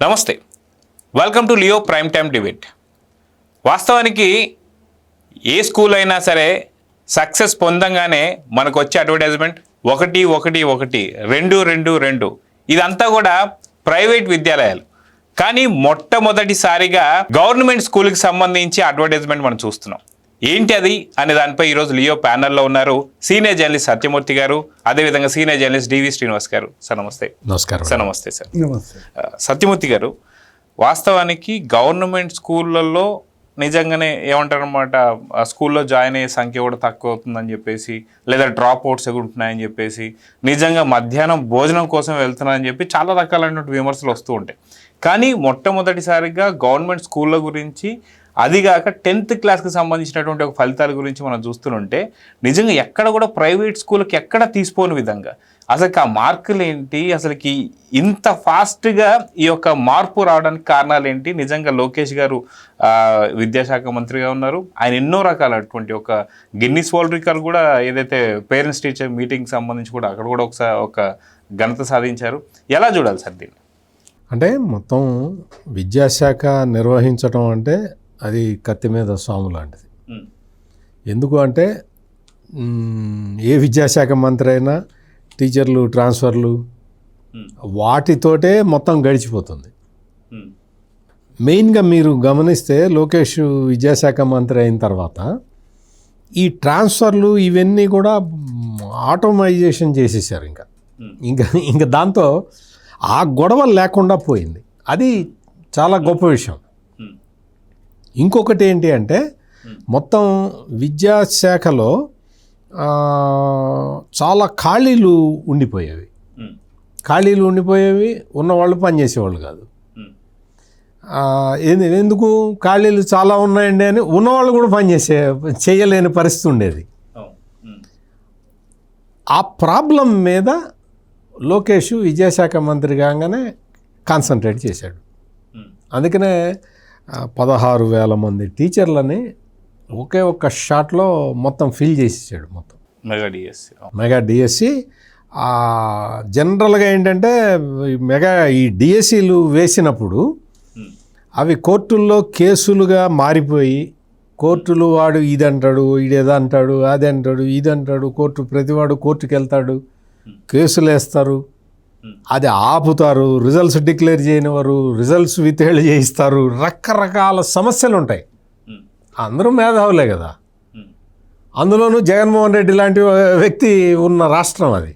నమస్తే, welcome to Leo prime time debate. వాస్తవానికి ఏ school అయినా సరే సక్సెస్ పొందంగానే మనకు వచ్చే అడ్వర్టైజ్మెంట్ 1-1-1 2-2-2 ఇదంతా కూడా ప్రైవేట్ విద్యాలయాలు. కానీ మొట్టమొదటిసారిగా గవర్నమెంట్ స్కూల్కి సంబంధించి అడ్వర్టైజ్మెంట్ మనం చూస్తున్నాం. ఏంటి అది అనే దానిపై ఈరోజు లియో ప్యానల్లో ఉన్నారు సీనియర్ జర్నలిస్ట్ సత్యమూర్తి గారు, అదేవిధంగా సీనియర్ జర్నలిస్ట్ డివి శ్రీనివాస్ గారు. సార్ నమస్తే. నమస్కారం సార్. నమస్తే సార్. సత్యమూర్తి గారు, వాస్తవానికి గవర్నమెంట్ స్కూళ్ళల్లో నిజంగానే ఏమంటారనమాట, స్కూల్లో జాయిన్ అయ్యే సంఖ్య కూడా తక్కువ అవుతుందని చెప్పేసి, లేదా డ్రాప్ అవుట్స్ ఎగురుంటున్నాయని చెప్పేసి, నిజంగా మధ్యాహ్నం భోజనం కోసం వెళ్తున్నారని చెప్పి చాలా రకాలైనటువంటి విమర్శలు వస్తూ ఉంటాయి. కానీ మొట్టమొదటిసారిగా గవర్నమెంట్ స్కూళ్ళ గురించి, అదిగాక 10th క్లాస్కి సంబంధించినటువంటి ఒక ఫలితాల గురించి మనం చూస్తుంటే నిజంగా ఎక్కడ కూడా ప్రైవేట్ స్కూల్కి ఎక్కడ తీసిపోని విధంగా అసలుకి ఆ మార్కులు ఏంటి, అసలుకి ఇంత ఫాస్ట్గా ఈ యొక్క మార్పు రావడానికి కారణాలు ఏంటి? నిజంగా లోకేష్ గారు విద్యాశాఖ మంత్రిగా ఉన్నారు, ఆయన ఎన్నో రకాలటువంటి ఒక గిన్నిస్ వరల్డ్ రికార్డ్ కూడా ఏదైతే పేరెంట్స్ టీచర్ మీటింగ్ సంబంధించి కూడా అక్కడ కూడా ఒక ఘనత సాధించారు. ఎలా చూడాలి సార్ దీన్ని? అంటే మొత్తం విద్యాశాఖ నిర్వహించడం అంటే అది కత్తి మీద సాము లాంటిది. ఎందుకు అంటే ఏ విద్యాశాఖ మంత్రి అయినా టీచర్లు ట్రాన్స్ఫర్లు వాటితోటే మొత్తం గడిచిపోతుంది. మెయిన్గా మీరు గమనిస్తే లోకేష్ విద్యాశాఖ మంత్రి అయిన తర్వాత ఈ ట్రాన్స్ఫర్లు ఇవన్నీ కూడా ఆటోమైజేషన్ చేసేసారు. ఇంకా దాంతో ఆ గొడవ లేకుండా పోయింది. అది చాలా గొప్ప విషయం. ఇంకొకటి ఏంటి అంటే మొత్తం విద్యాశాఖలో చాలా ఖాళీలు ఉండిపోయేవి. ఉన్నవాళ్ళు పనిచేసేవాళ్ళు కాదు. ఎందుకు ఖాళీలు చాలా ఉన్నాయండి అని ఉన్నవాళ్ళు కూడా చేయలేని పరిస్థితి ఉండేది. ఆ ప్రాబ్లం మీద లోకేష్ విద్యాశాఖ మంత్రి కాగానే కాన్సన్ట్రేట్ చేశాడు. అందుకనే 16,000 మంది టీచర్లని ఒకే ఒక్క షాట్లో మొత్తం ఫిల్ చేసేసాడు. మొత్తం మెగా డిఎస్సి. జనరల్గా ఏంటంటే ఈ డిఎస్సీలు వేసినప్పుడు అవి కోర్టుల్లో కేసులుగా మారిపోయి, కోర్టులు వాడు ఇది అంటాడు, ఇదేదో అంటాడు, అది అంటాడు, ఇది అంటాడు, ప్రతివాడు కోర్టుకు వెళ్తాడు, కేసులు వేస్తారు, అది ఆపుతారు, రిజల్ట్స్ డిక్లేర్ చేయనివారు, రిజల్ట్స్ విత్హెల్డ్ చేయిస్తారు, రకరకాల సమస్యలు ఉంటాయి. అందరూ మేధావులే కదా. అందులోనూ జగన్మోహన్ రెడ్డి లాంటి వ్యక్తి ఉన్న రాష్ట్రం అది.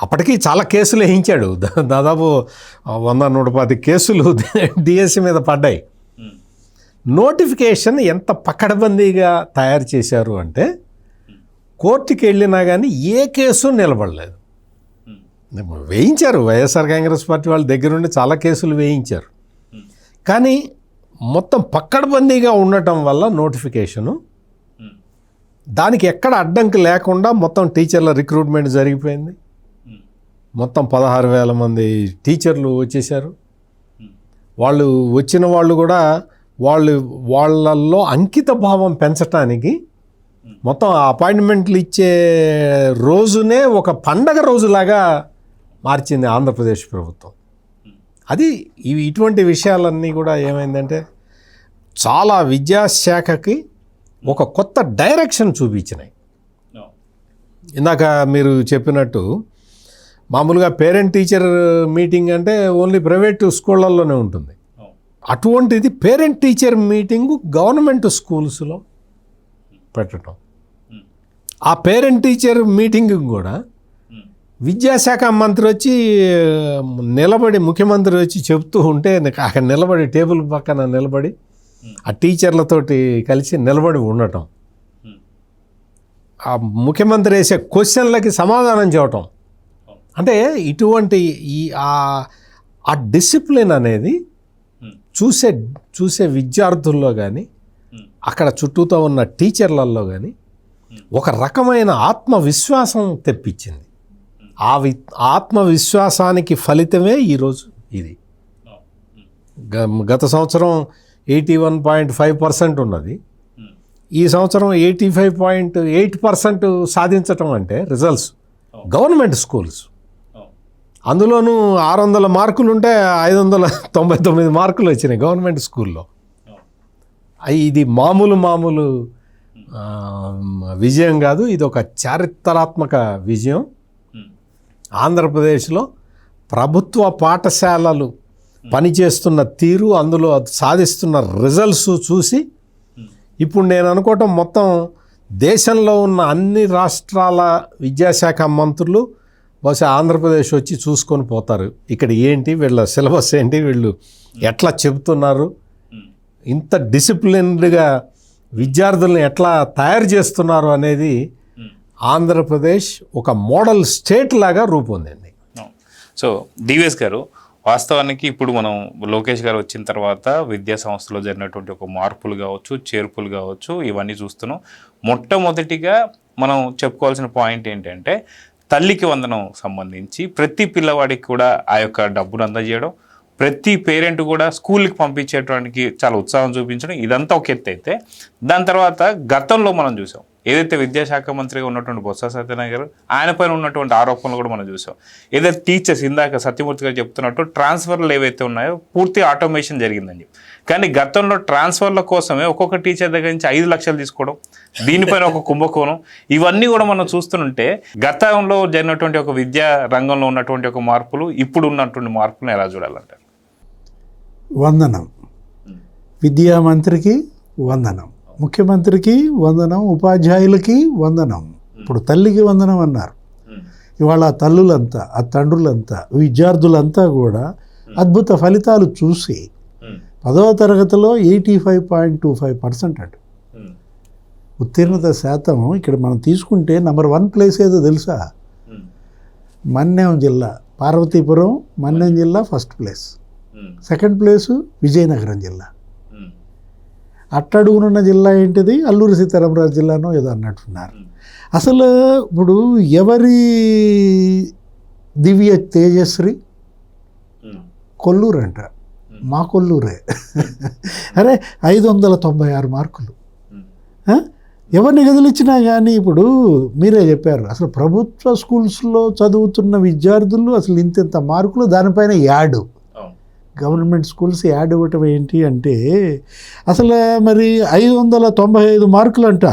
అప్పటికీ చాలా కేసులు వేయించాడు. దాదాపు 100-110 కేసులు డిఎస్సి మీద పడ్డాయి. నోటిఫికేషన్ ఎంత పకడ్బందీగా తయారు చేశారు అంటే కోర్టుకి వెళ్ళినా కానీ ఏ కేసు నిలబడలేదు. వేయించారు, వైఎస్ఆర్ కాంగ్రెస్ పార్టీ వాళ్ళ దగ్గరుండి చాలా కేసులు వేయించారు. కానీ మొత్తం పక్కడబందీగా ఉండటం వల్ల నోటిఫికేషను దానికి ఎక్కడ అడ్డంకి లేకుండా మొత్తం టీచర్ల రిక్రూట్మెంట్ జరిగిపోయింది. మొత్తం 16,000 మంది టీచర్లు వచ్చేసారు. వాళ్ళు వచ్చిన వాళ్ళు కూడా వాళ్ళల్లో అంకిత భావం పెంచడానికి మొత్తం అపాయింట్మెంట్లు ఇచ్చే రోజునే ఒక పండగ రోజులాగా మార్చింది ఆంధ్రప్రదేశ్ ప్రభుత్వం. అది ఇటువంటి విషయాలన్నీ కూడా ఏమైందంటే చాలా విద్యాశాఖకి ఒక కొత్త డైరెక్షన్ చూపించినాయి. ఇందాక మీరు చెప్పినట్టు మామూలుగా పేరెంట్ టీచర్ మీటింగ్ అంటే ఓన్లీ ప్రైవేట్ స్కూళ్ళల్లోనే ఉంటుంది. అటువంటిది పేరెంట్ టీచర్ మీటింగు గవర్నమెంట్ స్కూల్స్లో పెట్టడం. ఆ పేరెంట్ టీచర్ మీటింగ్ కూడా విద్యాశాఖ మంత్రి వచ్చి నిలబడి, ముఖ్యమంత్రి వచ్చి చెప్తూ ఉంటే అక్కడ నిలబడి టేబుల్ పక్కన నిలబడి ఆ టీచర్లతోటి కలిసి నిలబడి ఉండటం, ఆ ముఖ్యమంత్రి వేసే క్వశ్చన్లకి సమాధానం చెప్పటం. అంటే ఇటువంటి ఆ డిసిప్లిన్ అనేది చూసే విద్యార్థుల్లో కానీ అక్కడ చుట్టూతో ఉన్న టీచర్లలో కానీ ఒక రకమైన ఆత్మవిశ్వాసం తెప్పించింది. ఆత్మవిశ్వాసానికి ఫలితమే ఈరోజు ఇది. గత సంవత్సరం 81.5% ఉన్నది. ఈ సంవత్సరం 85.8% సాధించటం అంటే రిజల్ట్స్ గవర్నమెంట్ స్కూల్స్ అందులోనూ 600 మార్కులు ఉంటే 599 మార్కులు వచ్చినాయి గవర్నమెంట్ స్కూల్లో. ఇది మామూలు విజయం కాదు, ఇది ఒక చారిత్రాత్మక విజయం. ఆంధ్రప్రదేశ్లో ప్రభుత్వ పాఠశాలలు పనిచేస్తున్న తీరు, అందులో సాధిస్తున్న రిజల్ట్స్ చూసి ఇప్పుడు నేను అనుకోవటం మొత్తం దేశంలో ఉన్న అన్ని రాష్ట్రాల విద్యాశాఖ మంత్రులు బహుశా ఆంధ్రప్రదేశ్ వచ్చి చూసుకొని పోతారు. ఇక్కడ ఏంటి, వీళ్ళ సిలబస్ ఏంటి, వీళ్ళు ఎట్లా చెబుతున్నారు, ఇంత డిసిప్లిన్డ్గా విద్యార్థులను ఎట్లా తయారు చేస్తున్నారు అనేది ఆంధ్రప్రదేశ్ ఒక మోడల్ స్టేట్ లాగా రూపొందింది. సో డివిఎస్ గారు, వాస్తవానికి ఇప్పుడు మనం లోకేష్ గారు వచ్చిన తర్వాత విద్యా సంస్థలో జరిగినటువంటి ఒక మార్పులు కావచ్చు, చేర్పులు కావచ్చు, ఇవన్నీ చూస్తున్నాం. మొట్టమొదటిగా మనం చెప్పుకోవాల్సిన పాయింట్ ఏంటంటే తల్లికి వందనం సంబంధించి ప్రతి పిల్లవాడికి కూడా ఆ యొక్క డబ్బును అందజేయడం, ప్రతి పేరెంట్ కూడా స్కూల్కి పంపించేటానికి చాలా ఉత్సాహం చూపించడం, ఇదంతా ఒక ఎత్తు అయితే, దాని తర్వాత గతంలో మనం చూసాం ఏదైతే విద్యాశాఖ మంత్రిగా ఉన్నటువంటి బొత్స సత్యనారాయణ గారు ఆయన పైన ఉన్నటువంటి ఆరోపణలు కూడా మనం చూసాం. ఏదైతే టీచర్స్ ఇందాక సత్యమూర్తి గారు చెప్తున్నట్టు ట్రాన్స్ఫర్లు ఏవైతే ఉన్నాయో పూర్తి ఆటోమేషన్ జరిగిందని చెప్పి, కానీ గతంలో ట్రాన్స్ఫర్ల కోసమే ఒక్కొక్క టీచర్ దగ్గర నుంచి 5 లక్షలు తీసుకోవడం, దీనిపైన ఒక కుంభకోణం, ఇవన్నీ కూడా మనం చూస్తుంటే గతంలో జరిగినటువంటి ఒక విద్యా రంగంలో ఉన్నటువంటి ఒక మార్పులు ఇప్పుడు ఉన్నటువంటి మార్పులను ఎలా చూడాలంటారు? వందనం. విద్యామంత్రికి వందనం, ముఖ్యమంత్రికి వందనం, ఉపాధ్యాయులకి వందనం. ఇప్పుడు తల్లికి వందనం అన్నారు. ఇవాళ ఆ తల్లులంతా, ఆ తండ్రులంతా, విద్యార్థులంతా కూడా అద్భుత ఫలితాలు చూసి 10వ తరగతిలో 85.25% అంట ఉత్తీర్ణత శాతం. ఇక్కడ మనం తీసుకుంటే నెంబర్ 1 ప్లేస్ ఏదో తెలుసా? మన్యం జిల్లా, పార్వతీపురం మన్యం జిల్లా first place, second place Vizianagaram జిల్లా, అట్టడుగునున్న జిల్లా ఏంటిది అల్లూరి సీతారామరాజు జిల్లానో ఏదో అన్నట్టున్నారు. అసలు ఇప్పుడు ఎవరి దివ్య తేజశ్రీ కొల్లూరు అంట, మా కొల్లూరే. అరే 596 మార్కులు. ఎవరిని గదిలిచ్చినా కానీ ఇప్పుడు మీరే చెప్పారు, అసలు ప్రభుత్వ స్కూల్స్లో చదువుతున్న విద్యార్థులు అసలు ఇంత మార్కులు, దానిపైన యాడ్ గవర్నమెంట్ స్కూల్స్ యాడ్ ఇవ్వటం ఏంటి అంటే అసలు మరి 595 మార్కులు అంట.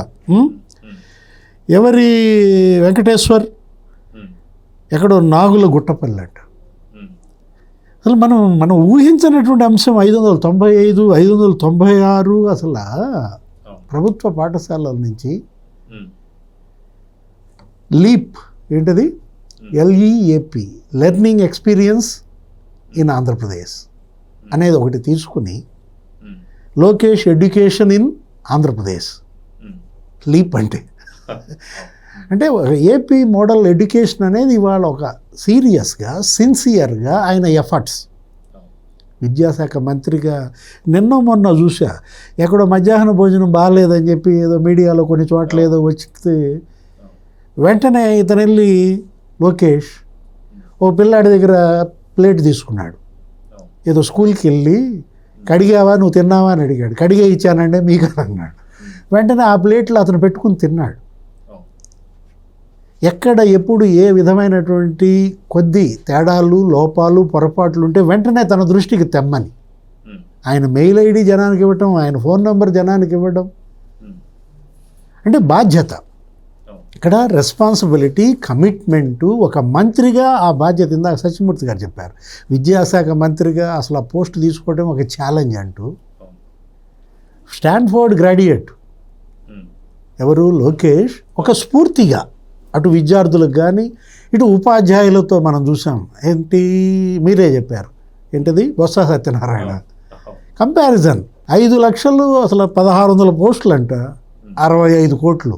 ఎవరి వెంకటేశ్వర్ ఎక్కడో నాగుల గుట్టపల్లి అంట. అసలు మనం ఊహించినటువంటి అంశం 595, 596 అసలు ప్రభుత్వ పాఠశాలల నుంచి లీప్ ఏంటది LEAP learning experience in Andhra Pradesh అనేది ఒకటి తీసుకుని Lokesh education in Andhra Pradesh leap అంటే ఏపీ మోడల్ ఎడ్యుకేషన్ అనేది ఇవాళ ఒక సీరియస్గా సిన్సియర్గా ఆయన ఎఫర్ట్స్. విద్యాశాఖ మంత్రిగా నిన్న మొన్న చూసా ఎక్కడో మధ్యాహ్న భోజనం బాగాలేదని చెప్పి ఏదో మీడియాలో కొన్ని చోట్ల ఏదో వచ్చితే వెంటనే ఇతను వెళ్ళి లోకేష్ ఓ పిల్లాడి దగ్గర ప్లేట్ తీసుకున్నాడు. ఏదో స్కూల్కి వెళ్ళి కడిగావా, నువ్వు తిన్నావా అని అడిగాడు. కడిగే ఇచ్చానంటే మీకు అన్నాడు. వెంటనే ఆ ప్లేట్లో అతను పెట్టుకుని తిన్నాడు. ఎక్కడ ఎప్పుడు ఏ విధమైనటువంటి కొద్ది తేడాలు, లోపాలు, పొరపాట్లు ఉంటే వెంటనే తన దృష్టికి తెమ్మని ఆయన మెయిల్ ఐడి జనానికి ఇవ్వటం, ఆయన ఫోన్ నెంబర్ జనానికి ఇవ్వడం అంటే బాధ్యత. ఇక్కడ రెస్పాన్సిబిలిటీ, కమిట్మెంటు. ఒక మంత్రిగా ఆ బాధ్యత ఇందాక సత్యమూర్తి గారు చెప్పారు, విద్యాశాఖ మంత్రిగా అసలు ఆ పోస్ట్ తీసుకోవడం ఒక ఛాలెంజ్ అంటూ. స్టాన్ఫోర్డ్ గ్రాడ్యుయేట్ ఎవరు లోకేష్, ఒక స్ఫూర్తిగా అటు విద్యార్థులకు కానీ ఇటు ఉపాధ్యాయులతో మనం చూసాం. ఏంటి మీరే చెప్పారు, ఏంటిది బొత్స సత్యనారాయణ కంపారిజన్ 5 లక్షలు అసలు 1600 పోస్టులు అంట, 65 కోట్లు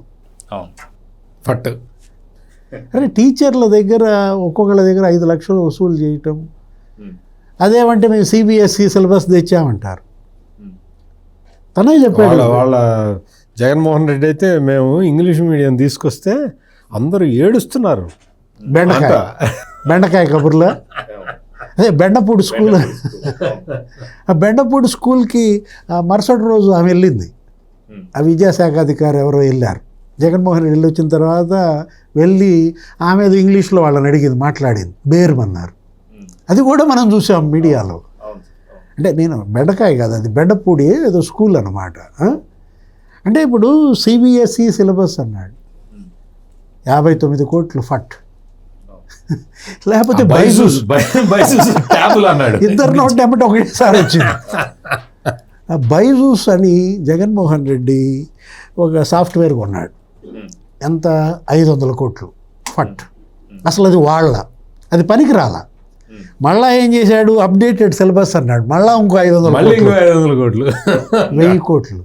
ఫట్. అరే టీచర్ల దగ్గర ఒక్కొక్కళ్ళ దగ్గర 5 లక్షలు వసూలు చేయటం, అదేమంటే మేము CBSE సిలబస్ తెచ్చామంటారు. తనే చెప్పాడు. వాళ్ళ జగన్మోహన్ రెడ్డి అయితే మేము ఇంగ్లీష్ మీడియం తీసుకొస్తే అందరూ ఏడుస్తున్నారు. బెండకాయ కబుర్లో అదే బెండపూడి స్కూల్. ఆ బెండపూడి స్కూల్కి మరుసటి రోజు ఆమె వెళ్ళింది. ఆ విద్యాశాఖ అధికారి ఎవరో వెళ్ళారు. జగన్మోహన్ రెడ్డి వచ్చిన తర్వాత వెళ్ళి ఆమె ఇంగ్లీష్లో వాళ్ళని అడిగింది, మాట్లాడింది, బేరుమన్నారు. అది కూడా మనం చూసాం మీడియాలో. అంటే నేను బెండకాయ కాదు, అది బెండపూడి ఏదో స్కూల్ అన్నమాట. అంటే ఇప్పుడు సిబిఎస్ఈ సిలబస్ అన్నాడు, 59 కోట్లు ఫట్. లేకపోతే బైజూస్ ట్యాబులు అన్నాడు. ఇద్దరు నోట్ ఎమ్మటి ఒకటేసారి వచ్చింది. బైజూస్ అని జగన్మోహన్ రెడ్డి ఒక సాఫ్ట్వేర్ కొన్నాడు. ఎంత? 500 కోట్లు ఫట్. అసలు అది అది పనికి రాలా. మళ్ళా ఏం చేశాడు? అప్డేటెడ్ సిలబస్ అన్నాడు, మళ్ళా ఇంకో 500 కోట్లు 1000 కోట్లు.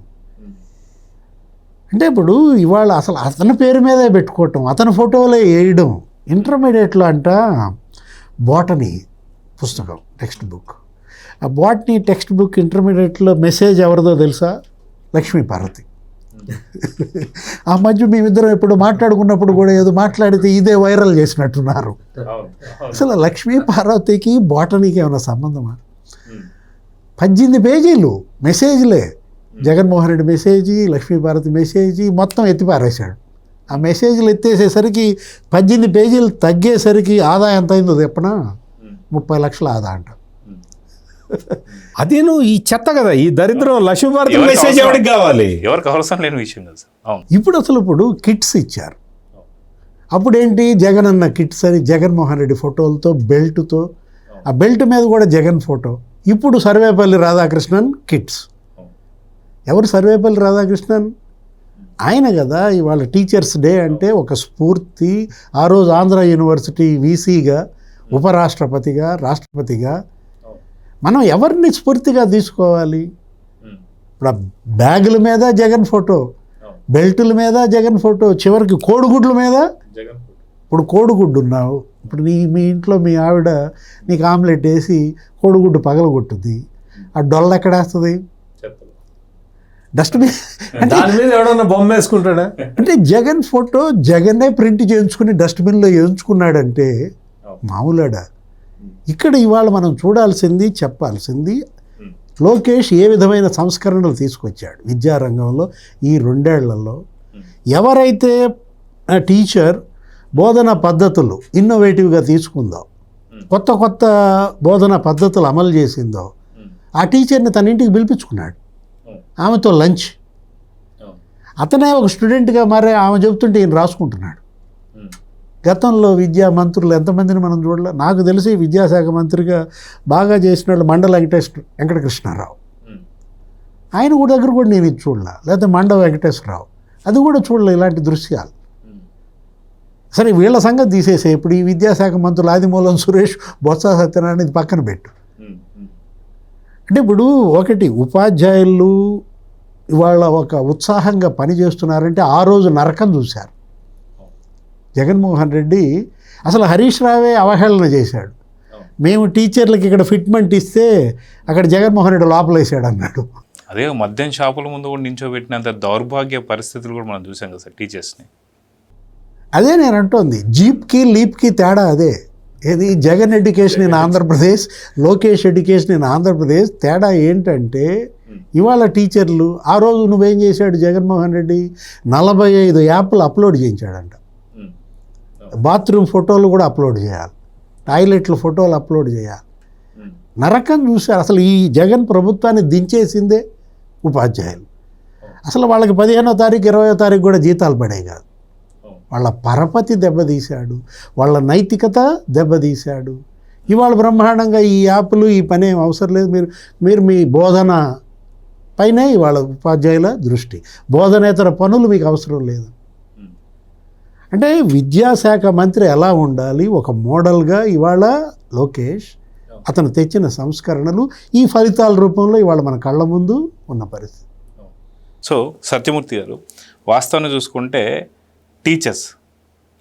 అంటే ఇప్పుడు ఇవాళ అసలు అతని పేరు మీదే పెట్టుకోవటం, అతని ఫోటోలే వేయడం. ఇంటర్మీడియట్లో అంట బాటనీ పుస్తకం టెక్స్ట్ బుక్, ఆ బాటనీ టెక్స్ట్ బుక్ ఇంటర్మీడియట్లో మెసేజ్ ఎవరిదో తెలుసా? లక్ష్మీ పార్వతి. ఆ మధ్య మేమిద్దరం ఎప్పుడు మాట్లాడుకున్నప్పుడు కూడా ఏదో మాట్లాడితే ఇదే వైరల్ చేసినట్టున్నారు. అసలు లక్ష్మీ పార్వతికి బాటనీకి ఏమైనా సంబంధమా? 18 పేజీలు మెసేజ్లే, జగన్మోహన్ రెడ్డి మెసేజీ, లక్ష్మీపార్వతి మెసేజీ మొత్తం ఎత్తిపారేశాడు. ఆ మెసేజ్లు ఎత్తేసేసరికి 18 పేజీలు తగ్గేసరికి ఆదాయం ఎంత అయిందో చెప్పనా? 30 లక్షల ఆదా అంట. అదేను ఈ చెత్త కదా, ఈ దరిద్రం. లక్ష్మీపార్వతి మెసేజ్ ఎవరికి కావాలి? ఎవరికి అవసరం లేని విషయం కదా సార్. ఇప్పుడు కిట్స్ ఇచ్చారు. అప్పుడేంటి జగన్ అన్న కిట్స్ అని జగన్మోహన్ రెడ్డి ఫోటోలతో బెల్ట్తో, ఆ బెల్ట్ మీద కూడా జగన్ ఫోటో. ఇప్పుడు సర్వేపల్లి రాధాకృష్ణన్ కిట్స్. ఎవరు సర్వేపల్లి రాధాకృష్ణన్? ఆయన కదా ఇవాళ టీచర్స్ డే అంటే ఒక స్ఫూర్తి. ఆ రోజు ఆంధ్ర యూనివర్సిటీ వీసీగా, ఉపరాష్ట్రపతిగా, రాష్ట్రపతిగా మనం ఎవరిని స్ఫూర్తిగా తీసుకోవాలి? ఇప్పుడు ఆ బ్యాగుల మీద జగన్ ఫోటో, బెల్టుల మీద జగన్ ఫోటో, చివరికి కోడిగుడ్ల మీద. ఇప్పుడు కోడిగుడ్డు ఉన్నావు, ఇప్పుడు మీ ఇంట్లో మీ ఆవిడ నీకు ఆమ్లెట్ వేసి కోడిగుడ్డు పగలగొట్టుద్ది, ఆ డొల్ల ఎక్కడేస్తుంది? డస్ట్బిన్. దాని మీద ఎవడన్నా బొమ్మ వేసుకుంటాడా? అంటే జగన్ ఫోటో జగన్నే ప్రింట్ చేయించుకుని డస్ట్బిన్లో వేయించుకున్నాడంటే మామూలాడా? ఇక్కడ ఇవాళ మనం చూడాల్సింది, చెప్పాల్సింది, లోకేష్ ఏ విధమైన సంస్కరణలు తీసుకొచ్చాడు విద్యారంగంలో ఈ 2 ఏళ్లలో. ఎవరైతే టీచర్ బోధనా పద్ధతులు ఇన్నోవేటివ్గా తీసుకుందో, కొత్త కొత్త బోధనా పద్ధతులు అమలు చేసిందో, ఆ టీచర్ని తన ఇంటికి పిలిపించుకున్నాడు, ఆమెతో లంచ్. అతనే ఒక స్టూడెంట్గా మారే ఆమె చెబుతుంటే ఈయన రాసుకుంటున్నాడు. గతంలో విద్యా మంత్రులు ఎంతమందిని మనం చూడలే. నాకు తెలిసి విద్యాశాఖ మంత్రిగా బాగా చేసిన వాళ్ళు మండల వెంకటకృష్ణారావు, ఆయన కూడా దగ్గర కూడా నేను ఇది చూడలే. లేకపోతే మండల వెంకటేశ్వరరావు, అది కూడా చూడలే ఇలాంటి దృశ్యాలు. సరే వీళ్ళ సంగతి తీసేసే, ఇప్పుడు ఈ విద్యాశాఖ మంత్రులు ఆదిమూలం సురేష్, బొత్స సత్యనారాయణ ఇది పక్కన పెట్టు. అంటే ఇప్పుడు ఒకటి, ఉపాధ్యాయులు ఇవాళ ఒక ఉత్సాహంగా పనిచేస్తున్నారంటే ఆ రోజు నరకం చూశారు. జగన్మోహన్ రెడ్డి అసలు హరీష్ రావే అవహేళన చేశాడు. మేము టీచర్లకి ఇక్కడ ఫిట్మెంట్ ఇస్తే అక్కడ జగన్మోహన్ రెడ్డి లోపలేసాడు అన్నాడు. అదే మద్యం షాపుల ముందు కూడా నించోబెట్టినంత దౌర్భాగ్య పరిస్థితులు కూడా మనం చూసాం కదా సార్ టీచర్స్ని. అదే నేను అంటోంది, జీప్కి లీప్కి తేడా అదే. ఏది Jagan education in Andhra Pradesh, Lokesh education in Andhra Pradesh. తేడా ఏంటంటే ఇవాళ టీచర్లు, ఆ రోజు నువ్వేం చేశాడు జగన్మోహన్ రెడ్డి? 45 యాప్లు అప్లోడ్ చేయించాడంట. బాత్రూమ్ ఫోటోలు కూడా అప్లోడ్ చేయాలి, టాయిలెట్ల ఫోటోలు అప్లోడ్ చేయాలి. నరకం చూశారు. అసలు ఈ జగన్ ప్రభుత్వాన్ని దించేసిందే ఉపాధ్యాయులు. అసలు వాళ్ళకి 15వ తారీఖు 20వ తారీఖు కూడా జీతాలు పడే కాదు. వాళ్ళ పరపతి దెబ్బతీశాడు, వాళ్ళ నైతికత దెబ్బతీశాడు. ఇవాళ బ్రహ్మాండంగా ఈ యాప్లు ఈ పని ఏం అవసరం లేదు, మీరు మీ బోధన పైనే ఇవాళ ఉపాధ్యాయుల దృష్టి, బోధనేతర పనులు మీకు అవసరం లేదు. అంటే విద్యాశాఖ మంత్రి ఎలా ఉండాలి? ఒక మోడల్గా ఇవాళ లోకేష్, అతను తెచ్చిన సంస్కరణలు ఈ ఫలితాల రూపంలో ఇవాళ మన కళ్ళ ముందు ఉన్న పరిస్థితి. సో సత్యమూర్తి గారు, వాస్తవాన్ని చూసుకుంటే టీచర్స్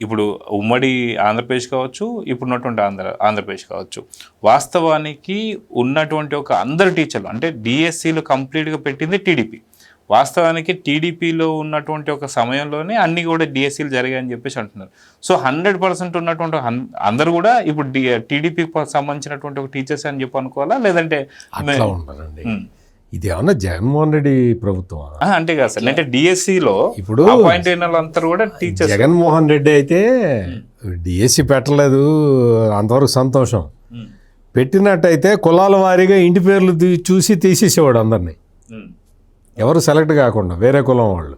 ఇప్పుడు ఉమ్మడి ఆంధ్రప్రదేశ్ కావచ్చు, ఇప్పుడున్నటువంటి ఆంధ్రప్రదేశ్ కావచ్చు, వాస్తవానికి ఉన్నటువంటి ఒక అందరు టీచర్లు అంటే డిఎస్సీలు కంప్లీట్గా పెట్టింది టీడీపీ. వాస్తవానికి టీడీపీలో ఉన్నటువంటి ఒక సమయంలోనే అన్నీ కూడా డిఎస్సీలు జరిగాయని చెప్పేసి అంటున్నారు. సో 100% ఉన్నటువంటి అందరూ కూడా ఇప్పుడు టీడీపీకి సంబంధించినటువంటి ఒక టీచర్స్ అని చెప్పి అనుకోవాలా, లేదంటే ఇది ఏమన్నా జగన్మోహన్ రెడ్డి ప్రభుత్వం అంటే కాదు సార్, అంటే డిఎస్సిలో ఇప్పుడు అపాయింట్ అయిన వాళ్ళందరూ కూడా టీచర్స్. జగన్మోహన్ రెడ్డి అయితే డిఎస్సి పెట్టలేదు, అంతవరకు సంతోషం. పెట్టినట్టయితే కులాల వారీగా ఇంటి పేర్లు చూసి తీసేసేవాడు అందరినీ, ఎవరు సెలెక్ట్ కాకుండా వేరే కులం వాళ్ళు.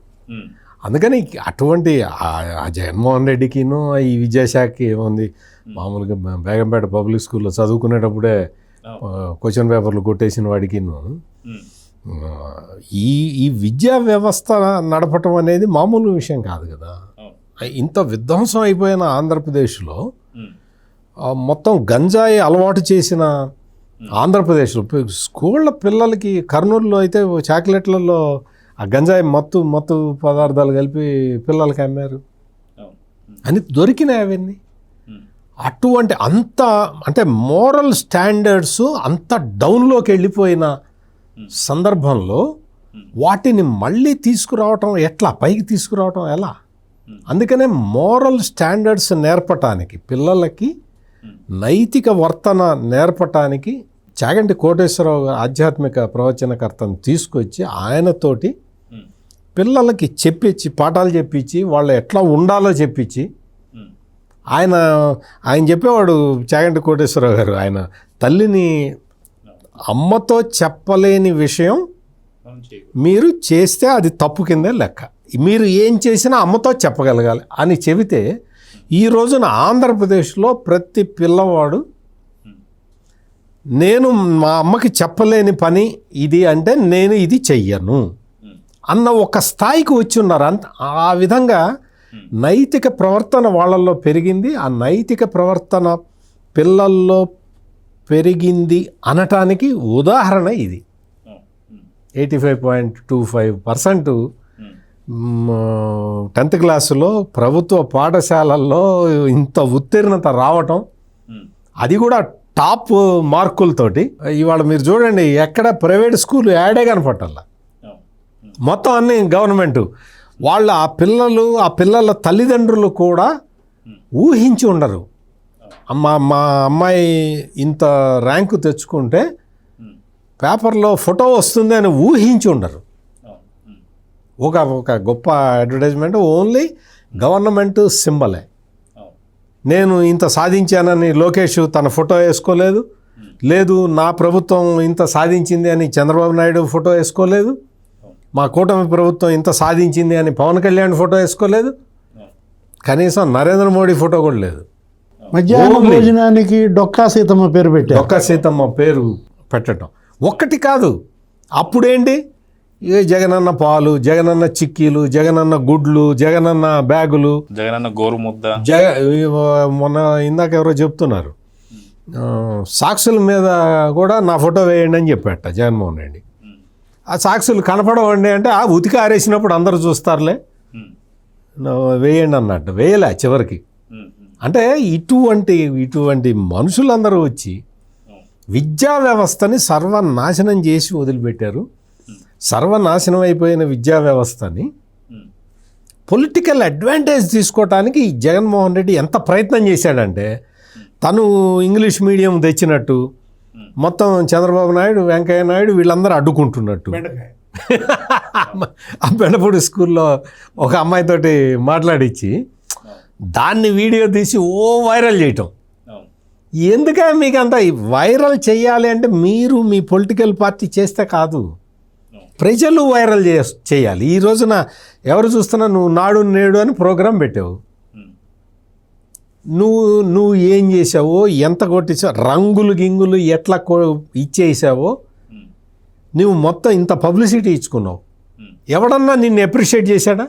అందుకని అటువంటి ఆ జగన్మోహన్ రెడ్డికిను ఈ విద్యాశాఖకి ఏముంది, మామూలుగా బేగంపేట పబ్లిక్ స్కూల్లో చదువుకునేటప్పుడే క్వశ్చన్ పేపర్లు కొట్టేసిన వాడికిను ఈ విద్యా వ్యవస్థ నడపటం అనేది మామూలు విషయం కాదు కదా. ఇంత విధ్వంసం అయిపోయిన ఆంధ్రప్రదేశ్లో మొత్తం గంజాయి అలవాటు చేసిన ఆంధ్రప్రదేశ్లో స్కూళ్ళ పిల్లలకి కర్నూలులో అయితే చాక్లెట్లలో ఆ గంజాయి మత్తు పదార్థాలు కలిపి పిల్లలకి అమ్మారు అని దొరికినాయి అవన్నీ. అటువంటి అంటే మోరల్ స్టాండర్డ్స్ అంత డౌన్లోకి వెళ్ళిపోయిన సందర్భంలో వాటిని మళ్ళీ తీసుకురావటం ఎట్లా, పైకి తీసుకురావటం ఎలా? అందుకనే మోరల్ స్టాండర్డ్స్ నేర్పటానికి, పిల్లలకి నైతిక వర్తన నేర్పటానికి చాగంటి కోటేశ్వరరావు ఆధ్యాత్మిక ప్రవచనకర్తను తీసుకొచ్చి ఆయనతోటి పిల్లలకి చెప్పించి, పాఠాలు చెప్పించి, వాళ్ళు ఎట్లా ఉండాలో చెప్పించి, ఆయన చెప్పేవాడు చాగంటి కోటేశ్వరరావు గారు, ఆయన తల్లిని అమ్మతో చెప్పలేని విషయం మీరు చేస్తే అది తప్పు కిందే లెక్క, మీరు ఏం చేసినా అమ్మతో చెప్పగలగాలి అని చెబితే ఈ రోజున ఆంధ్రప్రదేశ్లో ప్రతి పిల్లవాడు నేను మా అమ్మకి చెప్పలేని పని ఇది అంటే నేను ఇది చెయ్యను అన్న ఒక స్థాయికి వచ్చి ఉన్నారు. ఆ విధంగా నైతిక ప్రవర్తన వాళ్ళల్లో పెరిగింది. ఆ నైతిక ప్రవర్తన పిల్లల్లో పెరిగింది అనటానికి ఉదాహరణ ఇది. 85.25% 10th క్లాసులో ప్రభుత్వ పాఠశాలల్లో ఇంత ఉత్తీర్ణత రావటం, అది కూడా టాప్ మార్కులతోటి. ఇవాళ మీరు చూడండి, ఎక్కడ ప్రైవేట్ స్కూల్ యాడే కనపట్టాల, మొత్తం అన్ని గవర్నమెంటు. వాళ్ళు ఆ పిల్లల తల్లిదండ్రులు కూడా ఊహించి ఉండరు. మా అమ్మాయి ఇంత ర్యాంకు తెచ్చుకుంటే పేపర్లో ఫోటో వస్తుంది అని ఊహించి ఉండరు. ఒక గొప్ప అడ్వర్టైజ్మెంట్ ఓన్లీ గవర్నమెంట్ సింబలే. నేను ఇంత సాధించానని లోకేష్ తన ఫోటో వేసుకోలేదు, లేదు నా ప్రభుత్వం ఇంత సాధించింది అని చంద్రబాబు నాయుడు ఫోటో వేసుకోలేదు, మా కూటమి ప్రభుత్వం ఇంత సాధించింది అని పవన్ కళ్యాణ్ ఫోటో వేసుకోలేదు, కనీసం నరేంద్ర మోడీ ఫోటో కూడా లేదు. మధ్యాహ్న భోజనానికి డొక్కా సీతమ్మ పేరు పెట్టారు. డొక్కా సీతమ్మ పేరు పెట్టడం ఒక్కటి కాదు. అప్పుడేంటి, జగనన్న పాలు, జగనన్న చిక్కీలు, జగనన్న గుడ్లు, జగనన్న బ్యాగులు, జగనన్న గోరుముద్ద, మొన్న ఇందాక ఎవరో చెప్తున్నారు సాక్షుల మీద కూడా నా ఫోటో వేయండి అని చెప్పాట జగన్మోహన్ రెడ్డి. ఆ సాక్షులు కనపడవండి అంటే ఆ ఉతికి ఆరేసినప్పుడు అందరూ చూస్తారులే, వేయండి అన్నట్టు వేయలే చివరికి. అంటే ఇటువంటి మనుషులందరూ వచ్చి విద్యా వ్యవస్థని సర్వనాశనం చేసి వదిలిపెట్టారు. సర్వనాశనం అయిపోయిన విద్యా వ్యవస్థని పొలిటికల్ అడ్వాంటేజ్ తీసుకోవటానికి జగన్మోహన్ రెడ్డి ఎంత ప్రయత్నం చేశాడంటే, తను ఇంగ్లీష్ మీడియం తెచ్చినట్టు మొత్తం చంద్రబాబు నాయుడు, వెంకయ్య నాయుడు వీళ్ళందరూ అడ్డుకుంటున్నట్టు. ఆ బెండపూడి స్కూల్లో ఒక అమ్మాయితోటి మాట్లాడించి దాన్ని వీడియో తీసి వైరల్ చేయటం. ఎందుకని మీకు అంత వైరల్ చేయాలి అంటే మీరు మీ పొలిటికల్ పార్టీ చేస్తే కాదు, ప్రజలు వైరల్ చేయాలి. ఈ రోజున ఎవరు చూస్తున్నా నువ్వు నాడు నేడు అని ప్రోగ్రాం పెట్టావు, నువ్వు ఏం చేసావో, ఎంత కొట్టించావు, రంగులు గింగులు ఎట్లా ఇచ్చేసావో, నువ్వు మొత్తం ఇంత పబ్లిసిటీ ఇచ్చుకున్నావు. ఎవడన్నా నిన్ను అప్రిషియేట్ చేశాడా?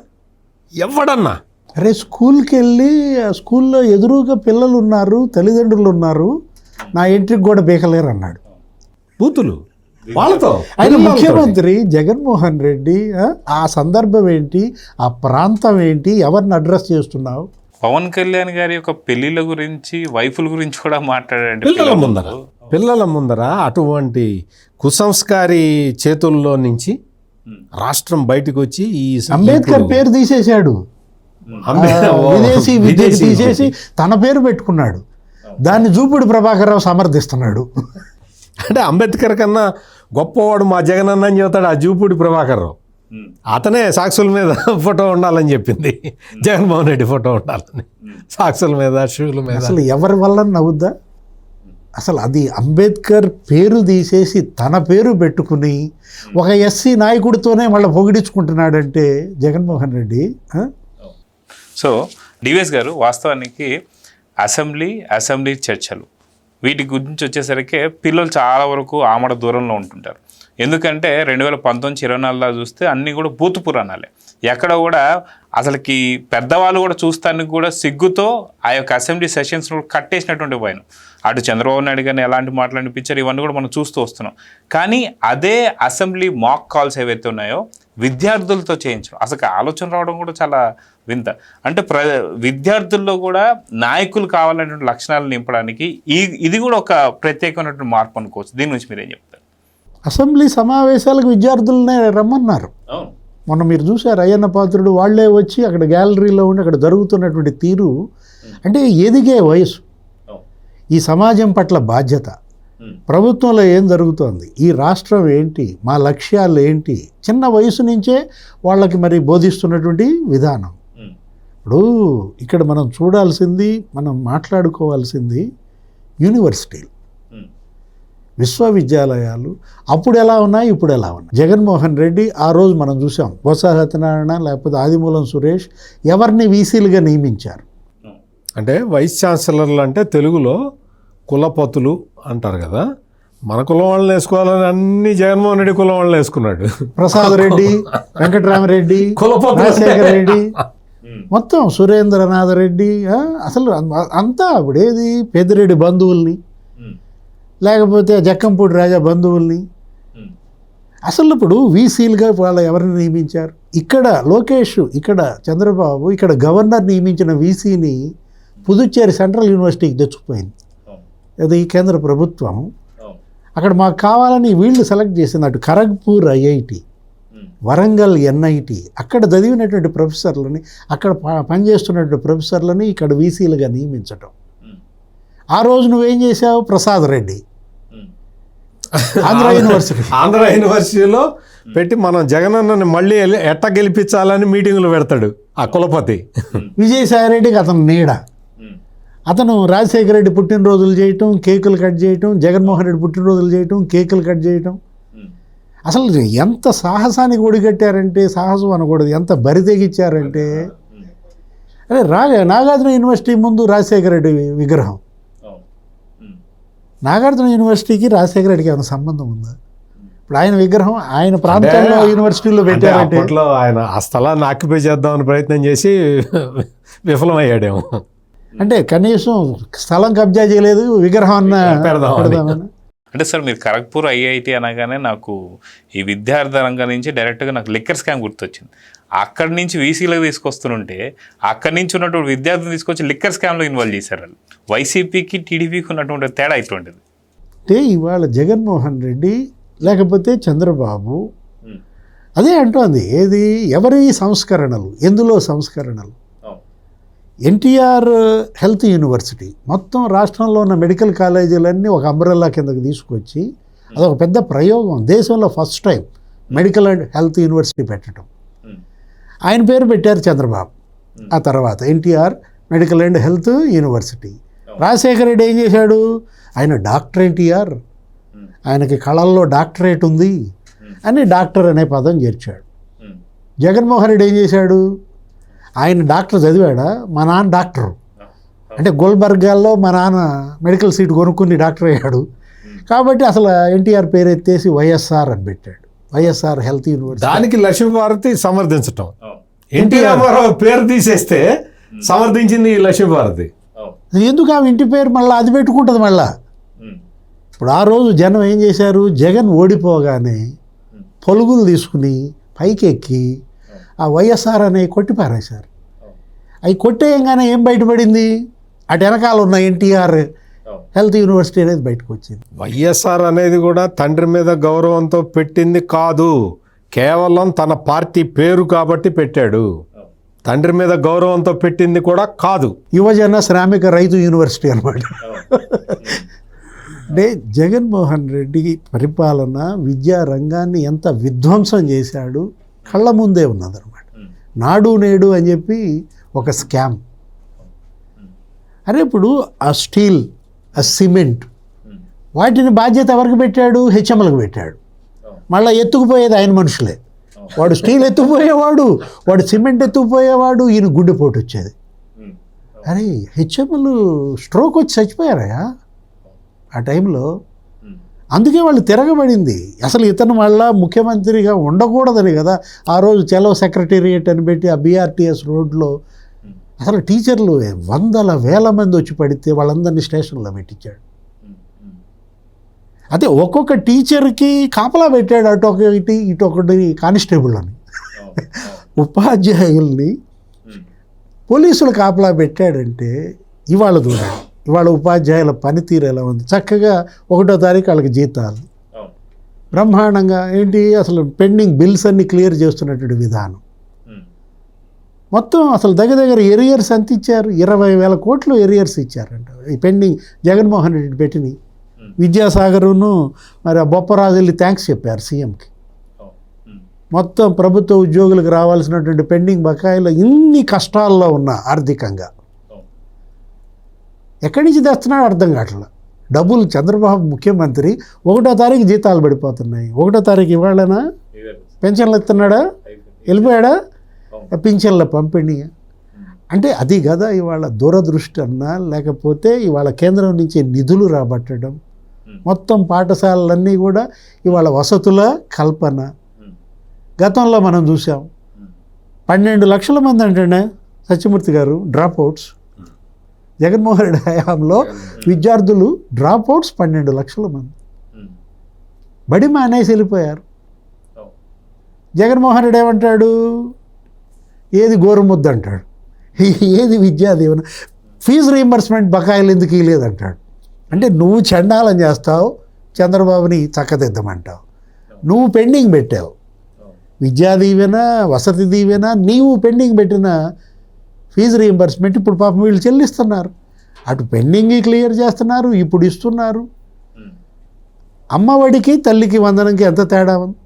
ఎవడన్నా? అరే స్కూల్కి వెళ్ళి ఆ స్కూల్లో ఎదురుగా పిల్లలు ఉన్నారు, తల్లిదండ్రులు ఉన్నారు, నా ఎంట్రీకి కూడా బీకలేరు అన్నాడు. బూతులు వాళ్ళతో. ఆయన ముఖ్యమంత్రి జగన్మోహన్ రెడ్డి ఆ సందర్భం ఏంటి, ఆ ప్రాంతం ఏంటి, ఎవరిని అడ్రస్ చేస్తున్నావు? పవన్ కళ్యాణ్ గారి యొక్క పెళ్లిళ్ళ గురించి, వైఫుల గురించి కూడా మాట్లాడండి. పిల్లల ముందర అటువంటి కుసంస్కారి చేతుల్లో నుంచి రాష్ట్రం బయటకు వచ్చి ఈ అంబేద్కర్ పేరు తీసేశాడు, విదేశీ విద్య తీసేసి తన పేరు పెట్టుకున్నాడు. దాన్ని జూపూడి ప్రభాకర్ రావు సమర్థిస్తున్నాడు. అంటే అంబేద్కర్ కన్నా గొప్పవాడు మా జగనన్న అని చెబుతాడు ఆ జూపూడి ప్రభాకర్ రావు. అతనే సాక్షుల మీద ఫోటో ఉండాలని చెప్పింది, జగన్మోహన్ రెడ్డి ఫోటో ఉండాలని సాక్షుల మీద, షూల మీద. అసలు ఎవరి వల్ల నవ్వుద్దా? అసలు అది అంబేద్కర్ పేరు తీసేసి తన పేరు పెట్టుకుని ఒక ఎస్సీ నాయకుడితోనే మళ్ళీ పొగిడించుకుంటున్నాడంటే జగన్మోహన్ రెడ్డి. సో డివిఎస్ గారు, వాస్తవానికి అసెంబ్లీ చర్చలు వీటి గురించి వచ్చేసరికి పిల్లలు చాలా వరకు ఆమడ దూరంలో ఉంటుంటారు. ఎందుకంటే 2019-24 చూస్తే అన్నీ కూడా బూతు పురాణాలే. ఎక్కడ కూడా అసలుకి పెద్దవాళ్ళు కూడా చూస్తానికి కూడా సిగ్గుతో ఆ యొక్క అసెంబ్లీ సెషన్స్ కట్టేసినటువంటి పోయిన అటు చంద్రబాబు నాయుడు గారిని ఎలాంటి మాటలు అనిపించారు ఇవన్నీ కూడా మనం చూస్తూ వస్తున్నాం. కానీ అదే అసెంబ్లీ మాక్ కాల్స్ ఏవైతే ఉన్నాయో విద్యార్థులతో చేయించడం, అసలు ఆలోచన రావడం కూడా చాలా వింత. అంటే విద్యార్థుల్లో కూడా నాయకులు కావాలనేటువంటి లక్షణాలు నింపడానికి ఇది కూడా ఒక ప్రత్యేకమైనటువంటి మార్పు అనుకోవచ్చు. దీని గురించి మీరేం చెప్తారు? అసెంబ్లీ సమావేశాలకు విద్యార్థులనే రమ్మన్నారు. మొన్న మీరు చూశారు అయ్యన్న పాత్రుడు వాళ్ళే వచ్చి అక్కడ గ్యాలరీలో ఉండి అక్కడ జరుగుతున్నటువంటి తీరు. అంటే ఎదిగే వయసు, ఈ సమాజం పట్ల బాధ్యత, ప్రభుత్వంలో ఏం జరుగుతోంది, ఈ రాష్ట్రం ఏంటి, మా లక్ష్యాలు ఏంటి, చిన్న వయసు నుంచే వాళ్ళకి మరి బోధిస్తున్నటువంటి విధానం. ఇప్పుడు ఇక్కడ మనం చూడాల్సింది, మనం మాట్లాడుకోవాల్సింది యూనివర్సిటీలు, విశ్వవిద్యాలయాలు అప్పుడు ఎలా ఉన్నాయి, ఇప్పుడు ఎలా ఉన్నాయి. జగన్మోహన్ రెడ్డి ఆ రోజు మనం చూసాం, బొత్స సత్యనారాయణ లేకపోతే ఆదిమూలం సురేష్ ఎవరిని వీసీలుగా నియమించారు. అంటే వైస్ ఛాన్సలర్లు అంటే తెలుగులో కులపతులు అంటారు కదా, మన కులం వాళ్ళని వేసుకోవాలని అన్ని జగన్మోహన్ రెడ్డి కులం వాళ్ళని వేసుకున్నాడు. ప్రసాద్ రెడ్డి, వెంకటరామరెడ్డి, రాజశేఖర రెడ్డి, మొత్తం సురేంద్రనాథ్ రెడ్డి, అసలు అంతా అప్పుడేది పెద్దిరెడ్డి బంధువుల్ని లేకపోతే జక్కంపూడి రాజా బంధువుల్ని. అసలు ఇప్పుడు వీసీలుగా వాళ్ళు ఎవరిని నియమించారు? ఇక్కడ లోకేష్, ఇక్కడ చంద్రబాబు, ఇక్కడ గవర్నర్ నియమించిన వీసీని పుదుచ్చేరి సెంట్రల్ యూనివర్సిటీకి తెచ్చుకుపోయింది. అది కేంద్ర ప్రభుత్వం. అక్కడ మాకు కావాలని వీళ్ళు సెలెక్ట్ చేసింది. అటు ఖరగ్పూర్ ఐఐటి, వరంగల్ ఎన్ఐటి, అక్కడ చదివినటువంటి ప్రొఫెసర్లని, అక్కడ పనిచేస్తున్నటువంటి ప్రొఫెసర్లని ఇక్కడ వీసీలుగా నియమించటం. ఆ రోజు నువ్వేం చేసావు? ప్రసాద్ రెడ్డి ఆంధ్ర యూనివర్సిటీలో పెట్టి మనం జగనన్నని మళ్ళీ ఎట్ట గెలిపించాలని మీటింగులు పెడతాడు ఆ కులపతి. విజయసాయిరెడ్డికి అతను నీడ. అతను రాజశేఖర రెడ్డి పుట్టినరోజులు చేయటం, కేకులు కట్ చేయటం, జగన్మోహన్ రెడ్డి పుట్టినరోజులు చేయటం, కేకులు కట్ చేయటం. అసలు ఎంత సాహసానికి ఒడిగట్టారంటే, సాహసం అనకూడదు, ఎంత బరి తెగించారంటే. అదే నాగార్జున యూనివర్సిటీ ముందు రాజశేఖర రెడ్డి విగ్రహం. నాగార్జున యూనివర్సిటీకి రాజశేఖర రెడ్డికి ఏమైనా సంబంధం ఉందా? ఇప్పుడు ఆయన విగ్రహం ఆయన ప్రాంతంలో యూనివర్సిటీలో పెట్టారంటే అప్పట్లో ఆయన ఆ స్థలాన్ని ఆక్యుపై చేద్దామని ప్రయత్నం చేసి విఫలమయ్యాడేమో. అంటే కనీసం స్థలం కబ్జా చేయలేదు, విగ్రహం అన్న పెడదామని. అంటే సార్ మీరు ఖరగ్పూర్ ఐఐటి అనగానే నాకు ఈ విద్యార్థి రంగం నుంచి డైరెక్ట్గా నాకు లిక్కర్ స్కామ్ గుర్తొచ్చింది. అక్కడి నుంచి వీసీలకు తీసుకొస్తుంటే అక్కడి నుంచి ఉన్నటువంటి విద్యార్థులు తీసుకొచ్చి లిక్కర్ స్కామ్లో ఇన్వాల్వ్ చేశారు. వాళ్ళు వైసీపీకి టీడీపీకి ఉన్నటువంటి తేడా ఇటువంటిది. అంటే ఇవాళ జగన్మోహన్ రెడ్డి లేకపోతే చంద్రబాబు అదే అంటోంది. ఏది ఎవరి సంస్కరణలు, ఎందులో సంస్కరణలు? ఎన్టీఆర్ హెల్త్ యూనివర్సిటీ మొత్తం రాష్ట్రంలో ఉన్న మెడికల్ కాలేజీలన్నీ ఒక అంబ్రెల్లా కిందకి తీసుకొచ్చి అదొక పెద్ద ప్రయోగం. దేశంలో first time medical and health university పెట్టడం. ఆయన పేరు పెట్టారు చంద్రబాబు. ఆ తర్వాత NTR medical and health university. Rajasekhara Reddy ఏం చేశాడు? ఆయన డాక్టర్ ఎన్టీఆర్, ఆయనకి కళల్లో డాక్టరేట్ ఉంది అని డాక్టర్ అనే పదం చేర్చాడు. జగన్మోహన్ రెడ్డి ఏం చేశాడు? ఆయన డాక్టర్ చదివాడా? మా నాన్న డాక్టరు అంటే గుల్బర్గాల్లో మా నాన్న మెడికల్ సీట్ కొనుక్కుని డాక్టర్ అయ్యాడు కాబట్టి అసలు ఎన్టీఆర్ పేరు ఎత్తేసి వైఎస్ఆర్ అని పెట్టాడు. YSR health university. దానికి లక్ష్మీభారతి సమర్థించటం. ఎన్టీఆర్ పేరు తీసేస్తే సమర్థించింది లక్ష్మీభారతి. ఎందుకు ఆమె ఇంటి పేరు మళ్ళీ అది పెట్టుకుంటుంది మళ్ళా. ఇప్పుడు ఆ రోజు జనం ఏం చేశారు? జగన్ ఓడిపోగానే పొలుగులు తీసుకుని పైకెక్కి ఆ వైఎస్ఆర్ అనే కొట్టి పారేశారు. అవి కొట్టేయంగానే ఏం బయటపడింది? అటు వెనకాల ఉన్న ఎన్టీఆర్ హెల్త్ యూనివర్సిటీ అనేది బయటకు వచ్చింది. వైఎస్ఆర్ అనేది కూడా తండ్రి మీద గౌరవంతో పెట్టింది కాదు, కేవలం తన పార్టీ పేరు కాబట్టి పెట్టాడు. తండ్రి మీద గౌరవంతో పెట్టింది కూడా కాదు. యువజన శ్రామిక రైతు యూనివర్సిటీ అన్నమాట. అంటే జగన్మోహన్ రెడ్డి పరిపాలన విద్యా రంగాన్ని ఎంత విధ్వంసం చేశాడు కళ్ళ ముందే ఉన్నదన్నమాట. నాడు నేడు అని చెప్పి ఒక స్కామ్. అరే ఇప్పుడు ఆ స్టీల్, ఆ సిమెంట్, వాటిని బాధ్యత ఎవరికి పెట్టాడు? హెచ్ఎంలకు పెట్టాడు. మళ్ళీ ఎత్తుకుపోయేది ఆయన మనుషులే. వాడు స్టీల్ ఎత్తుకుపోయేవాడు, వాడు సిమెంట్ ఎత్తుకుపోయేవాడు, ఈయన గుండెపోటు వచ్చేది. అరే హెచ్ఎంలు స్ట్రోక్ వచ్చి చచ్చిపోయారయా ఆ టైంలో. అందుకే వాళ్ళు తిరగబడింది. అసలు ఇతను మళ్ళా ముఖ్యమంత్రిగా ఉండకూడదని కదా ఆ రోజు చలో సెక్రటేరియట్ అని పెట్టి ఆ బీఆర్టీఎస్ రోడ్లో అసలు టీచర్లు వందల వేల మంది వచ్చి పడితే వాళ్ళందరినీ స్టేషన్లో పెట్టించాడు. అదే ఒక్కొక్క టీచర్కి కాపలా పెట్టాడు, అటొకటి ఇటొకటి కానిస్టేబుల్ అని. ఉపాధ్యాయుల్ని పోలీసులు కాపలా పెట్టాడంటే ఇవాళ దూరం. ఇవాళ ఉపాధ్యాయుల పనితీరు ఎలా ఉంది? చక్కగా 1వ తారీఖు వాళ్ళకి జీతాలు బ్రహ్మాండంగా. ఏంటి అసలు పెండింగ్ బిల్స్ అన్ని క్లియర్ చేస్తున్నటువంటి విధానం మొత్తం. అసలు దగ్గర ఎరియర్స్ ఎంత ఇచ్చారు? 20,000 కోట్లు ఎరియర్స్ ఇచ్చారంట. ఈ పెండింగ్ జగన్మోహన్ రెడ్డి పెట్టిన విద్యాసాగరును మరి ఆ బొప్పరాజు వెళ్ళి థ్యాంక్స్ చెప్పారు సీఎంకి. మొత్తం ప్రభుత్వ ఉద్యోగులకు రావాల్సినటువంటి పెండింగ్ బకాయిలు ఇన్ని కష్టాల్లో ఉన్న ఆర్థికంగా ఎక్కడి నుంచి తెస్తున్నాడో అర్థం కావట్లేదు. డబ్బులు చంద్రబాబు ముఖ్యమంత్రి 1వ తారీఖు జీతాలు పడిపోతున్నాయి. 1వ తారీఖు ఇవాళనా పెన్షన్లు ఇస్తున్నాడా? వెళ్ళిపోయాడా? పింఛన్ల పంపిణీ అంటే అది కదా ఇవాళ దూరదృష్టి అన్నా, లేకపోతే ఇవాళ కేంద్రం నుంచి నిధులు రాబట్టడం, మొత్తం పాఠశాలలన్నీ కూడా ఇవాళ వసతుల కల్పన. గతంలో మనం చూసాం 12 లక్షల మంది అంటే సత్యమూర్తి గారు డ్రాప్అవుట్స్. జగన్మోహన్ రెడ్డి హయాంలో విద్యార్థులు డ్రాప్అవుట్స్ 12 లక్షల మంది బడి మానేసి వెళ్ళిపోయారు. జగన్మోహన్ రెడ్డి ఏమంటాడు? ఏది గోరుముద్ద అంటాడు, ఏది విద్యా దీవెన, ఫీజు రీయింబర్స్మెంట్ బకాయిలు ఎందుకు ఇవ్వలేదంటాడు. అంటే నువ్వు చండాలం చేస్తావు, చంద్రబాబుని చక్కదిద్దమంటావు. నువ్వు పెండింగ్ పెట్టావు విద్యా దీవెన, వసతి దీవెన, నీవు పెండింగ్ పెట్టిన ఫీజు రీయింబర్స్మెంట్ ఇప్పుడు పాపం వీళ్ళు చెల్లిస్తున్నారు. అటు పెండింగ్ క్లియర్ చేస్తున్నారు, ఇప్పుడు ఇస్తున్నారు. అమ్మఒడికి తల్లికి వందనంకి ఎంత తేడా ఉంది?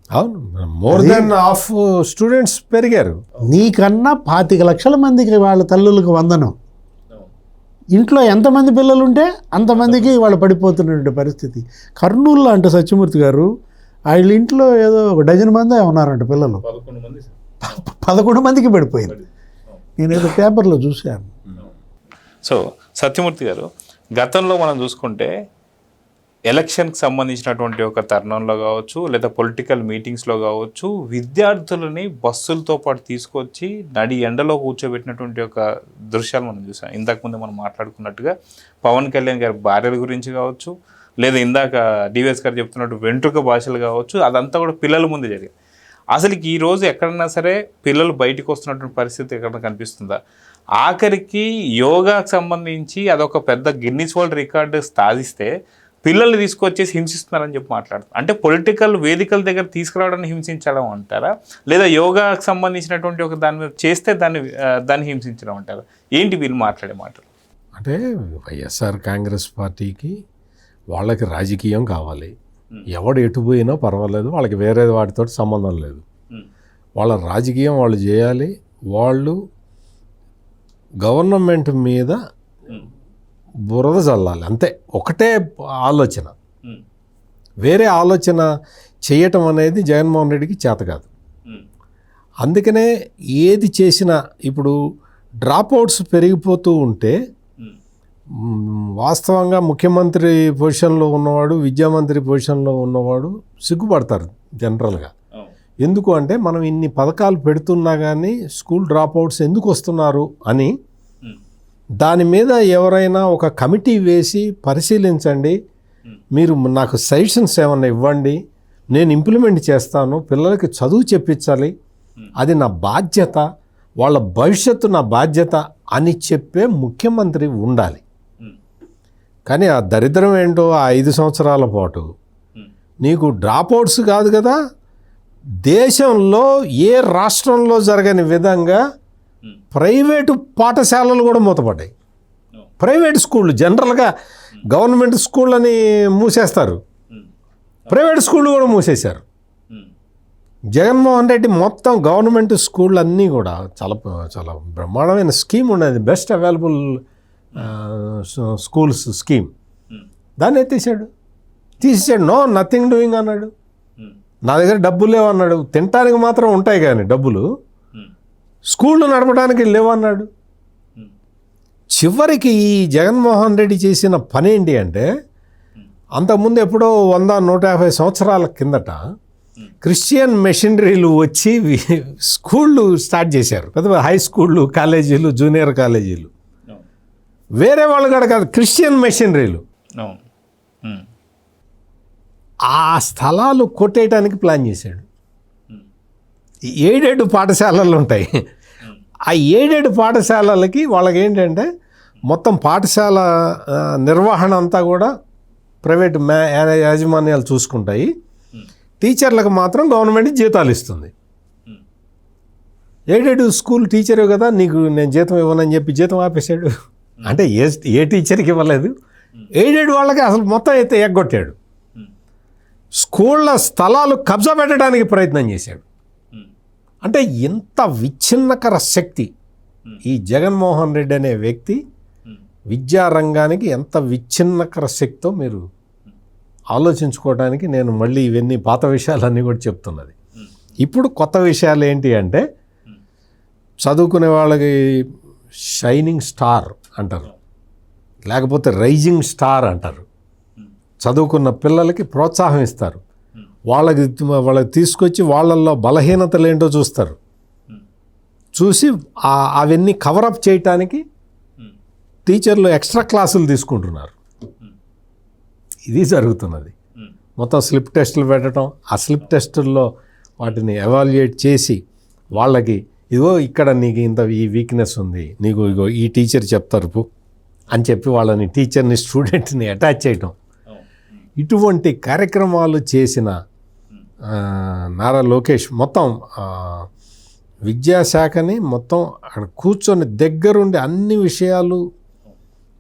అవును, మోర్ దెన్ హాఫ్ స్టూడెంట్స్ పెరిగారు. నీకన్నా 25 లక్షల మందికి వాళ్ళ తల్లులకు వందనం. ఇంట్లో ఎంతమంది పిల్లలు ఉంటే అంతమందికి వాళ్ళు పడిపోతున్నటువంటి పరిస్థితి. కర్నూలులో అంటే సత్యమూర్తి గారు వాళ్ళ ఇంట్లో ఏదో 12 మంది ఉన్నారంట పిల్లలు, 11 మందికి పడిపోయింది. నేను ఏదో పేపర్లో చూశాను. సో సత్యమూర్తి గారు, గతంలో మనం చూసుకుంటే ఎలక్షన్కి సంబంధించినటువంటి ఒక తరుణంలో కావచ్చు, లేదా పొలిటికల్ మీటింగ్స్లో కావచ్చు, విద్యార్థులని బస్సులతో పాటు తీసుకొచ్చి నడి ఎండలో కూర్చోబెట్టినటువంటి ఒక దృశ్యాలు మనం చూసాం. ఇంతకుముందు మనం మాట్లాడుకున్నట్టుగా పవన్ కళ్యాణ్ గారి భార్యల గురించి కావచ్చు, లేదా ఇందాక డివిఎస్ గారు చెప్తున్నట్టు వెంట్రుక భాషలు కావచ్చు, అదంతా కూడా పిల్లల ముందు జరిగింది. అసలు ఈ రోజు ఎక్కడన్నా సరే పిల్లలు బయటకు వస్తున్నటువంటి పరిస్థితి ఎక్కడన్నా కనిపిస్తుందా? ఆఖరికి యోగాకు సంబంధించి అదొక పెద్ద గిన్నిస్ వరల్డ్ రికార్డు సాధిస్తే పిల్లల్ని తీసుకొచ్చేసి హింసిస్తున్నారని చెప్పి మాట్లాడుతారు. అంటే పొలిటికల్ వేదికల దగ్గర తీసుకురావడాన్ని హింసించడం అంటారా, లేదా యోగాకు సంబంధించినటువంటి ఒక దాని మీద చేస్తే దాన్ని హింసించడం అంటారా? ఏంటి వీళ్ళు మాట్లాడే మాటలు? అంటే వైఎస్ఆర్ కాంగ్రెస్ పార్టీకి వాళ్ళకి రాజకీయం కావాలి. ఎవడు ఎటుపోయినా పర్వాలేదు, వాళ్ళకి వేరే వాటితో సంబంధం లేదు. వాళ్ళ రాజకీయం వాళ్ళు చేయాలి. వాళ్ళు గవర్నమెంట్ మీద బురద చల్లాలి, అంతే. ఒకటే ఆలోచన, వేరే ఆలోచన చేయటం అనేది జగన్మోహన్ రెడ్డికి చేత కాదు. అందుకనే ఏది చేసినా ఇప్పుడు డ్రాప్అవుట్స్ పెరిగిపోతూ ఉంటే వాస్తవంగా ముఖ్యమంత్రి పొజిషన్లో ఉన్నవాడు, విద్యామంత్రి పొజిషన్లో ఉన్నవాడు సిగ్గుపడతారు జనరల్గా. ఎందుకు అంటే మనం ఇన్ని పథకాలు పెడుతున్నా కానీ స్కూల్ డ్రాప్అవుట్స్ ఎందుకు వస్తున్నారు అని దాని మీద ఎవరైనా ఒక కమిటీ వేసి పరిశీలించండి, మీరు నాకు సజెషన్స్ ఏమన్నా ఇవ్వండి, నేను ఇంప్లిమెంట్ చేస్తాను, పిల్లలకి చదువు చెప్పించాలి, అది నా బాధ్యత, వాళ్ళ భవిష్యత్తు నా బాధ్యత అని చెప్పే ముఖ్యమంత్రి ఉండాలి. కానీ ఆ దరిద్రం ఏంటో, ఆ 5 సంవత్సరాల పాటు నీకు డ్రాప్అవుట్స్ కాదు కదా, దేశంలో ఏ రాష్ట్రంలో జరగని విధంగా ప్రైవేటు పాఠశాలలు కూడా మూతపడ్డాయి. ప్రైవేట్ స్కూళ్ళు జనరల్గా గవర్నమెంట్ స్కూళ్ళని మూసేస్తారు, ప్రైవేట్ స్కూళ్ళు కూడా మూసేశారు. జగన్మోహన్ రెడ్డి మొత్తం గవర్నమెంట్ స్కూళ్ళు అన్నీ కూడా చాలా చాలా బ్రహ్మాండమైన స్కీమ్ ఉండేది, బెస్ట్ అవైలబుల్ స్కూల్స్ స్కీమ్. దాన్ని ఎత్తేసాడు, తీసేసాడు. నో నథింగ్ డూయింగ్ అన్నాడు. నా దగ్గర డబ్బులు లేవన్నాడు. తినటానికి మాత్రం ఉంటాయి కానీ డబ్బులు, స్కూళ్ళు నడపడానికి లేవన్నాడు. చివరికి ఈ జగన్మోహన్ రెడ్డి చేసిన పని ఏంటి అంటే, అంతకుముందు ఎప్పుడో 100-150 సంవత్సరాల కిందట క్రిస్టియన్ మెషినరీలు వచ్చి స్కూళ్ళు స్టార్ట్ చేశారు. పెద్ద హై స్కూళ్ళు, కాలేజీలు, జూనియర్ కాలేజీలు. వేరే వాళ్ళు కూడా కాదు, క్రిస్టియన్ మెషినరీలు. ఆ స్థలాలు కొట్టేయడానికి ప్లాన్ చేశాడు. ఏడేడు పాఠశాలలు ఉంటాయి. ఆ ఏడేడు పాఠశాలలకి వాళ్ళకి ఏంటంటే మొత్తం పాఠశాల నిర్వహణ అంతా కూడా ప్రైవేట్ యాజమాన్యాలు చూసుకుంటాయి. టీచర్లకు మాత్రం గవర్నమెంట్ జీతాలు ఇస్తుంది. ఏడేడు స్కూల్ టీచరు కదా, నీకు నేను జీతం ఇవ్వనని చెప్పి జీతం ఆపేశాడు. అంటే ఏ టీచర్కి ఇవ్వలేదు, ఏడేడు వాళ్ళకి అసలు మొత్తం అయితే ఎగ్గొట్టాడు. స్కూళ్ళ స్థలాలు కబ్జా పెట్టడానికి ప్రయత్నం చేశాడు. అంటే ఇంత విచ్ఛిన్నకర శక్తి ఈ జగన్మోహన్ రెడ్డి అనే వ్యక్తి విద్యారంగానికి ఎంత విచ్ఛిన్నకర శక్తితో మీరు ఆలోచించుకోవడానికి నేను మళ్ళీ ఇవన్నీ పాత విషయాలన్నీ కూడా చెప్తున్నది. ఇప్పుడు కొత్త విషయాలు ఏంటి అంటే, చదువుకునే వాళ్ళకి షైనింగ్ స్టార్ అంటారు, లేకపోతే రైజింగ్ స్టార్ అంటారు. చదువుకున్న పిల్లలకి ప్రోత్సాహం ఇస్తారు. వాళ్ళకి తీసుకొచ్చి వాళ్ళల్లో బలహీనతలు ఏంటో చూస్తారు. చూసి అవన్నీ కవరప్ చేయటానికి టీచర్లు ఎక్స్ట్రా క్లాసులు తీసుకుంటున్నారు. ఇది జరుగుతున్నది. మొత్తం స్లిప్ టెస్టులు పెట్టడం, ఆ స్లిప్ టెస్టుల్లో వాటిని ఎవాల్యుయేట్ చేసి వాళ్ళకి ఇదిగో ఇక్కడ నీకు ఇంత ఈ వీక్నెస్ ఉంది, నీకు ఇగో ఈ టీచర్ చెప్తారు అని చెప్పి వాళ్ళని టీచర్ని స్టూడెంట్ని అటాచ్ చేయటం. ఇటువంటి కార్యక్రమాలు చేసిన నారా లోకేష్ మొత్తం విద్యాశాఖని మొత్తం అక్కడ కూర్చొని దగ్గరుండి అన్ని విషయాలు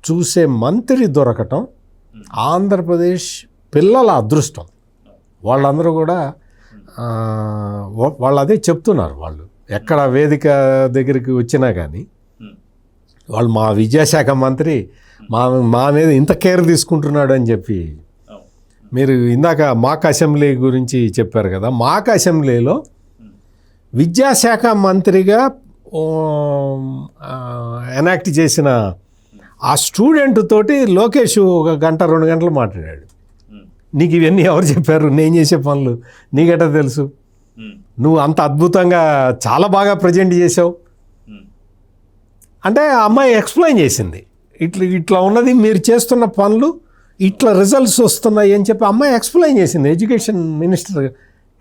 చూసే మంత్రి దొరకటం ఆంధ్రప్రదేశ్ పిల్లల అదృష్టం. వాళ్ళందరూ కూడా వాళ్ళు అదే చెప్తున్నారు. వాళ్ళు ఎక్కడ వేదిక దగ్గరికి వచ్చినా కానీ వాళ్ళు మా విద్యాశాఖ మంత్రి మా మీద ఇంత కేర్ తీసుకుంటున్నాడు అని చెప్పి. మీరు ఇందాక మాక్ అసెంబ్లీ గురించి చెప్పారు కదా, మాక్ అసెంబ్లీలో విద్యాశాఖ మంత్రిగా ఎనాక్ట్ చేసిన ఆ స్టూడెంట్ తోటి లోకేష్ 1-2 గంటలు మాట్లాడాడు. నీకు ఇవన్నీ ఎవరు చెప్పారు, నేను చేసే పనులు నీకెట్టా తెలుసు, నువ్వు అంత అద్భుతంగా చాలా బాగా ప్రజెంట్ చేసావు అంటే ఆ అమ్మాయి ఎక్స్ప్లెయిన్ చేసింది. ఇట్లా ఉన్నది, మీరు చేస్తున్న పనులు ఇట్లా రిజల్ట్స్ వస్తున్నాయి అని చెప్పి అమ్మాయి ఎక్స్ప్లెయిన్ చేసింది. ఎడ్యుకేషన్ మినిస్టర్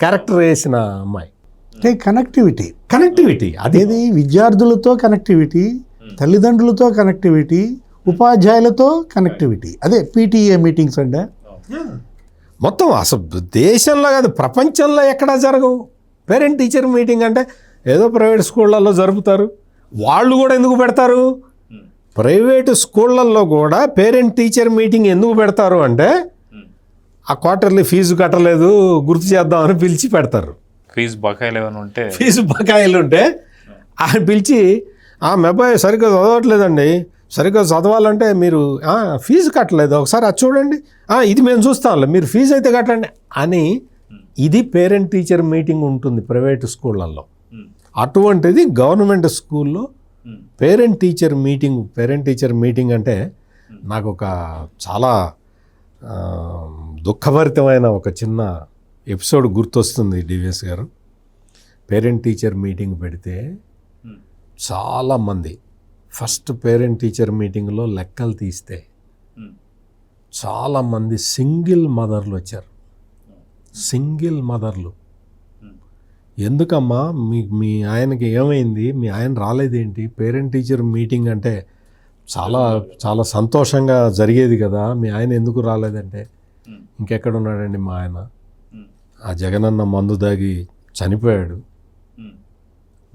క్యారెక్టర్ వేసిన అమ్మాయి. అంటే కనెక్టివిటీ అదేది విద్యార్థులతో కనెక్టివిటీ, తల్లిదండ్రులతో కనెక్టివిటీ, ఉపాధ్యాయులతో కనెక్టివిటీ. అదే పీటీఏ మీటింగ్స్ అంటే మొత్తం అసలు దేశంలో కాదు ప్రపంచంలో ఎక్కడా జరగవు. పేరెంట్ టీచర్ మీటింగ్ అంటే ఏదో ప్రైవేట్ స్కూళ్ళల్లో జరుపుతారు. వాళ్ళు కూడా ఎందుకు పెడతారు, ప్రైవేటు స్కూళ్ళల్లో కూడా పేరెంట్ టీచర్ మీటింగ్ ఎందుకు పెడతారు అంటే ఆ క్వార్టర్లీ ఫీజు కట్టలేదు గుర్తు చేద్దామని పిలిచి పెడతారు. ఫీజు బకాయిలు ఉంటే ఆయన పిలిచి మీ అబ్బాయి సరిగ్గా చదవట్లేదండి, సరిగ్గా చదవాలంటే మీరు ఫీజు కట్టలేదు, ఒకసారి అది చూడండి, ఇది మేము చూస్తాంలే, మీరు ఫీజు అయితే కట్టండి అని. ఇది పేరెంట్ టీచర్ మీటింగ్ ఉంటుంది ప్రైవేటు స్కూళ్ళల్లో. అటువంటిది గవర్నమెంట్ స్కూల్లో పేరెంట్ టీచర్ మీటింగ్ అంటే నాకు ఒక చాలా దుఃఖభరితమైన ఒక చిన్న ఎపిసోడ్ గుర్తొస్తుంది డివిఎస్ గారు. పేరెంట్ టీచర్ మీటింగ్ పెడితే చాలామంది ఫస్ట్ పేరెంట్ టీచర్ మీటింగ్లో లెక్కలు తీస్తే చాలామంది సింగిల్ మదర్లు వచ్చారు. సింగిల్ మదర్లు, ఎందుకమ్మా మీ ఆయనకి ఏమైంది, మీ ఆయన రాలేదేంటి, పేరెంట్ టీచర్ మీటింగ్ అంటే చాలా చాలా సంతోషంగా జరిగేది కదా, మీ ఆయన ఎందుకు రాలేదంటే ఇంకెక్కడున్నాడండి మా ఆయన, ఆ జగనన్న మందు దాగి చనిపోయాడు,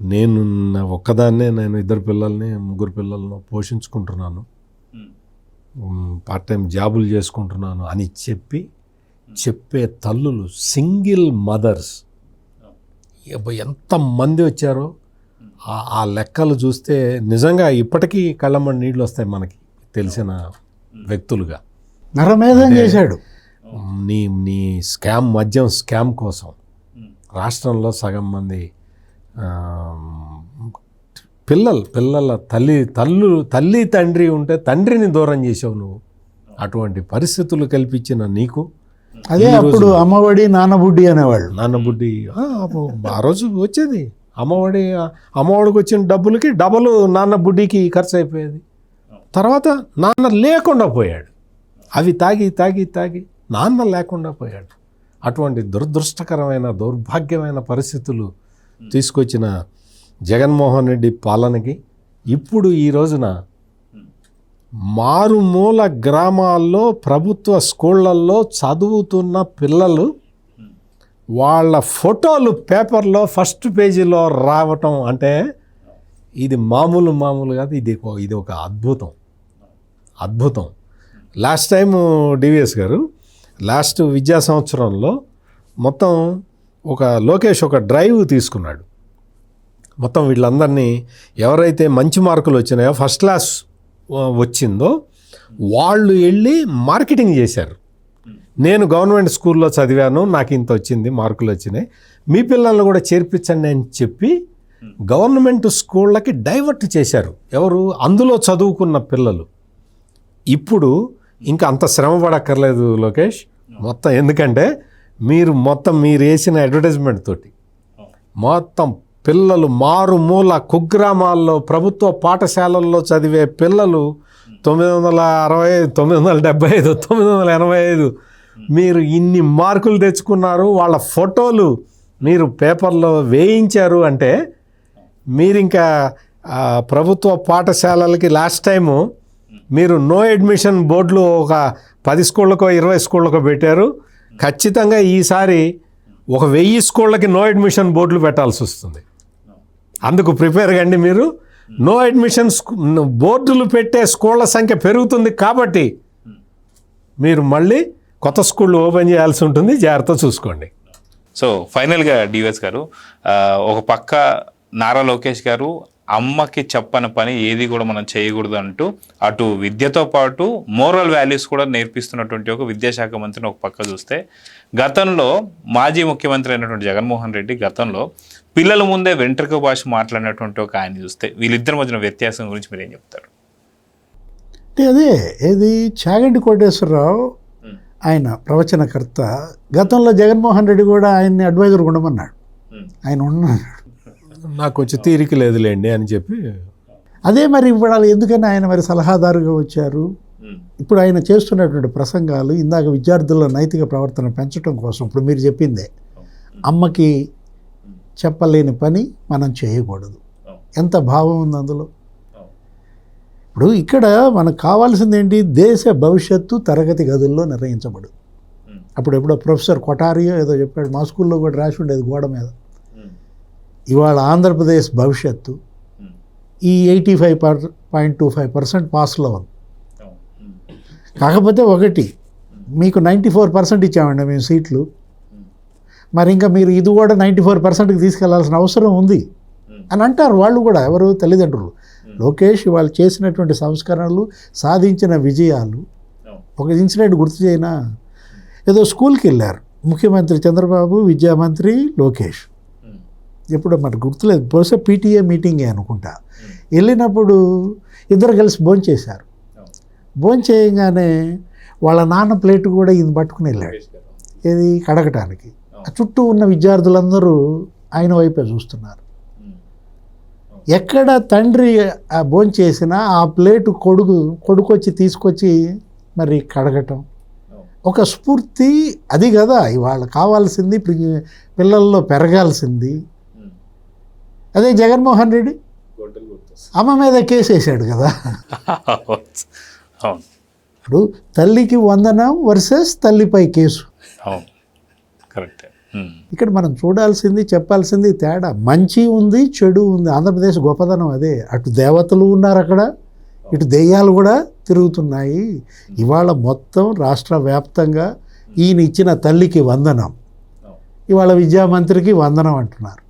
నేను ఒక్కదాన్నే నేను 2 పిల్లల్ని 3 పిల్లలను పోషించుకుంటున్నాను, పార్ట్ టైం జాబులు చేసుకుంటున్నాను అని చెప్పే తల్లులు, సింగిల్ మదర్స్ ఎంతమంది వచ్చారో ఆ లెక్కలు చూస్తే నిజంగా ఇప్పటికీ కళ్ళమ్మడి నీళ్ళు వస్తాయి మనకి తెలిసిన వ్యక్తులుగా. నరమేధం చేశాడు. నీ మద్యం స్కామ్ కోసం రాష్ట్రంలో సగం మంది పిల్లల తల్లి తండ్రి ఉంటే తండ్రిని దూరం చేసావు నువ్వు. అటువంటి పరిస్థితులు కల్పించిన నీకు అదే అప్పుడు అమ్మఒడి నాన్నబుడ్డి అనేవాళ్ళు. నాన్నబుడ్డి ఆ రోజు వచ్చేది అమ్మఒడికి వచ్చిన డబ్బులకి డబుల్ నాన్నబుడ్డికి ఖర్చు అయిపోయేది. తర్వాత నాన్న లేకుండా పోయాడు. అవి తాగి తాగి తాగి నాన్న లేకుండా పోయాడు. అటువంటి దురదృష్టకరమైన దౌర్భాగ్యమైన పరిస్థితులు తీసుకొచ్చిన జగన్మోహన్ రెడ్డి పాలనకి ఇప్పుడు ఈ రోజున మారుమూల గ్రామాల్లో ప్రభుత్వ స్కూళ్ళల్లో చదువుతున్న పిల్లలు వాళ్ళ ఫోటోలు పేపర్లో ఫస్ట్ పేజీలో రావటం అంటే ఇది మామూలు కాదు. ఇది ఒక అద్భుతం. లాస్ట్ టైం డివిఎస్ గారు లాస్ట్ విద్యా సంవత్సరంలో మొత్తం లోకేష్ ఒక డ్రైవ్ తీసుకున్నాడు. మొత్తం వీళ్ళందరినీ ఎవరైతే మంచి మార్కులు వచ్చినాయో ఫస్ట్ క్లాస్ వచ్చిందో వాళ్ళు వెళ్ళి మార్కెటింగ్ చేశారు. నేను గవర్నమెంట్ స్కూల్లో చదివాను, నాకు ఇంత వచ్చింది, మార్కులు వచ్చినాయి, మీ పిల్లల్ని కూడా చేర్పించండి అని చెప్పి గవర్నమెంట్ స్కూళ్ళకి డైవర్ట్ చేశారు. ఎవరు? అందులో చదువుకున్న పిల్లలు. ఇప్పుడు ఇంకా అంత శ్రమ పడక్కర్లేదు లోకేష్ మొత్తం. ఎందుకంటే మీరు వేసిన అడ్వర్టైజ్మెంట్ తోటి మొత్తం పిల్లలు మారుమూల కుగ్రామాల్లో ప్రభుత్వ పాఠశాలల్లో చదివే పిల్లలు 960, 975, 985 మీరు ఇన్ని మార్కులు తెచ్చుకున్నారు, వాళ్ళ ఫోటోలు మీరు పేపర్లో వేయించారు అంటే మీరు ఇంకా ప్రభుత్వ పాఠశాలలకి లాస్ట్ టైము మీరు నో అడ్మిషన్ బోర్డులు ఒక 10 స్కూళ్ళకో 20 స్కూళ్ళకో పెట్టారు. ఖచ్చితంగా ఈసారి 1000 స్కూళ్ళకి నో అడ్మిషన్ బోర్డులు పెట్టాల్సి వస్తుంది. అందుకు ప్రిపేర్ కండి. మీరు నో అడ్మిషన్ బోర్డులు పెట్టే స్కూళ్ళ సంఖ్య పెరుగుతుంది కాబట్టి మీరు మళ్ళీ కొత్త స్కూళ్ళు ఓపెన్ చేయాల్సి ఉంటుంది. జాగ్రత్త చూసుకోండి. సో ఫైనల్గా డివిఎస్ గారు, ఒక పక్క నారా లోకేష్ గారు అమ్మకి చెప్పని పని ఏది కూడా మనం చేయకూడదు అంటూ అటు విద్యతో పాటు మోరల్ వాల్యూస్ కూడా నేర్పిస్తున్నటువంటి ఒక విద్యాశాఖ మంత్రిని ఒక పక్క చూస్తే, గతంలో మాజీ ముఖ్యమంత్రి అయినటువంటి జగన్మోహన్ రెడ్డి గతంలో పిల్లల ముందే వెంట్రుక భాష మాట్లాడినటువంటి ఒక ఆయన చూస్తే వీళ్ళిద్దరి మధ్యన వ్యత్యాసం గురించి మీరు ఏం చెప్తారు? అంటే అదే ఏది చాగంటి కోటేశ్వరరావు ఆయన ప్రవచనకర్త. గతంలో జగన్మోహన్ రెడ్డి కూడా ఆయన్ని అడ్వైజర్ ఉండమన్నాడు. ఆయన ఉన్నాడు, నాకు వచ్చి తీరిక లేదులేండి అని చెప్పి. అదే మరి ఇప్పుడు ఎందుకని ఆయన మరి సలహాదారుగా వచ్చారు. ఇప్పుడు ఆయన చేస్తున్నటువంటి ప్రసంగాలు ఇందాక విద్యార్థుల నైతిక ప్రవర్తన పెంచడం కోసం ఇప్పుడు మీరు చెప్పిందే, అమ్మకి చెప్పలేని పని మనం చేయకూడదు. ఎంత భావం ఉంది అందులో. ఇప్పుడు ఇక్కడ మనకు కావాల్సింది ఏంటి? దేశ భవిష్యత్తు తరగతి గదుల్లో నిర్ణయించబడు. అప్పుడు ఎప్పుడో ప్రొఫెసర్ కొఠారియో ఏదో చెప్పాడు, మా స్కూల్లో కూడా రాసి ఉండేది గోడ మీద. ఇవాళ ఆంధ్రప్రదేశ్ భవిష్యత్తు ఈ 85.25% పాస్లో ఉంది. కాకపోతే ఒకటి, మీకు 94% ఇచ్చామండి మేము సీట్లు, మరి ఇంకా మీరు ఇది కూడా 94%కి తీసుకెళ్లాల్సిన అవసరం ఉంది అని అంటారు వాళ్ళు కూడా. ఎవరు? తల్లిదండ్రులు. లోకేష్ వాళ్ళు చేసినటువంటి సంస్కరణలు, సాధించిన విజయాలు. ఒక ఇన్సిడెంట్ గుర్తు చేయనా? ఏదో స్కూల్కి వెళ్ళారు ముఖ్యమంత్రి చంద్రబాబు, విద్యామంత్రి లోకేష్. ఎప్పుడో మరి గుర్తులేదు, బహుశా పీటీఏ మీటింగే అనుకుంటా. వెళ్ళినప్పుడు ఇద్దరు కలిసి భోంచేశారు. భోంచేయగానే వాళ్ళ నాన్న ప్లేట్ కూడా ఇది పట్టుకుని వెళ్ళాడు, ఏది కడగటానికి. చుట్టూ ఉన్న విద్యార్థులందరూ ఆయన వైపే చూస్తున్నారు. ఎక్కడ తండ్రి భోంచేసినా ఆ ప్లేటు కొడుకొచ్చి తీసుకొచ్చి మరి కడగటం ఒక స్ఫూర్తి. అది కదా ఇవాళ కావాల్సింది, పిల్లల్లో పెరగాల్సింది. అదే జగన్మోహన్ రెడ్డి అమ్మ మీద కేసు వేసాడు కదా. ఇప్పుడు తల్లికి వందనం వర్సెస్ తల్లిపై కేసు. ఇక్కడ మనం చూడాల్సింది, చెప్పాల్సింది తేడా. మంచి ఉంది, చెడు ఉంది. ఆంధ్రప్రదేశ్ గొప్పదనం అదే. అటు దేవతలు ఉన్నారు అక్కడ, ఇటు దెయ్యాలు కూడా తిరుగుతున్నాయి. ఇవాళ మొత్తం రాష్ట్ర వ్యాప్తంగా ఈయన ఇచ్చిన తల్లికి వందనం, ఇవాళ విద్యామంత్రికి వందనం అంటున్నారు.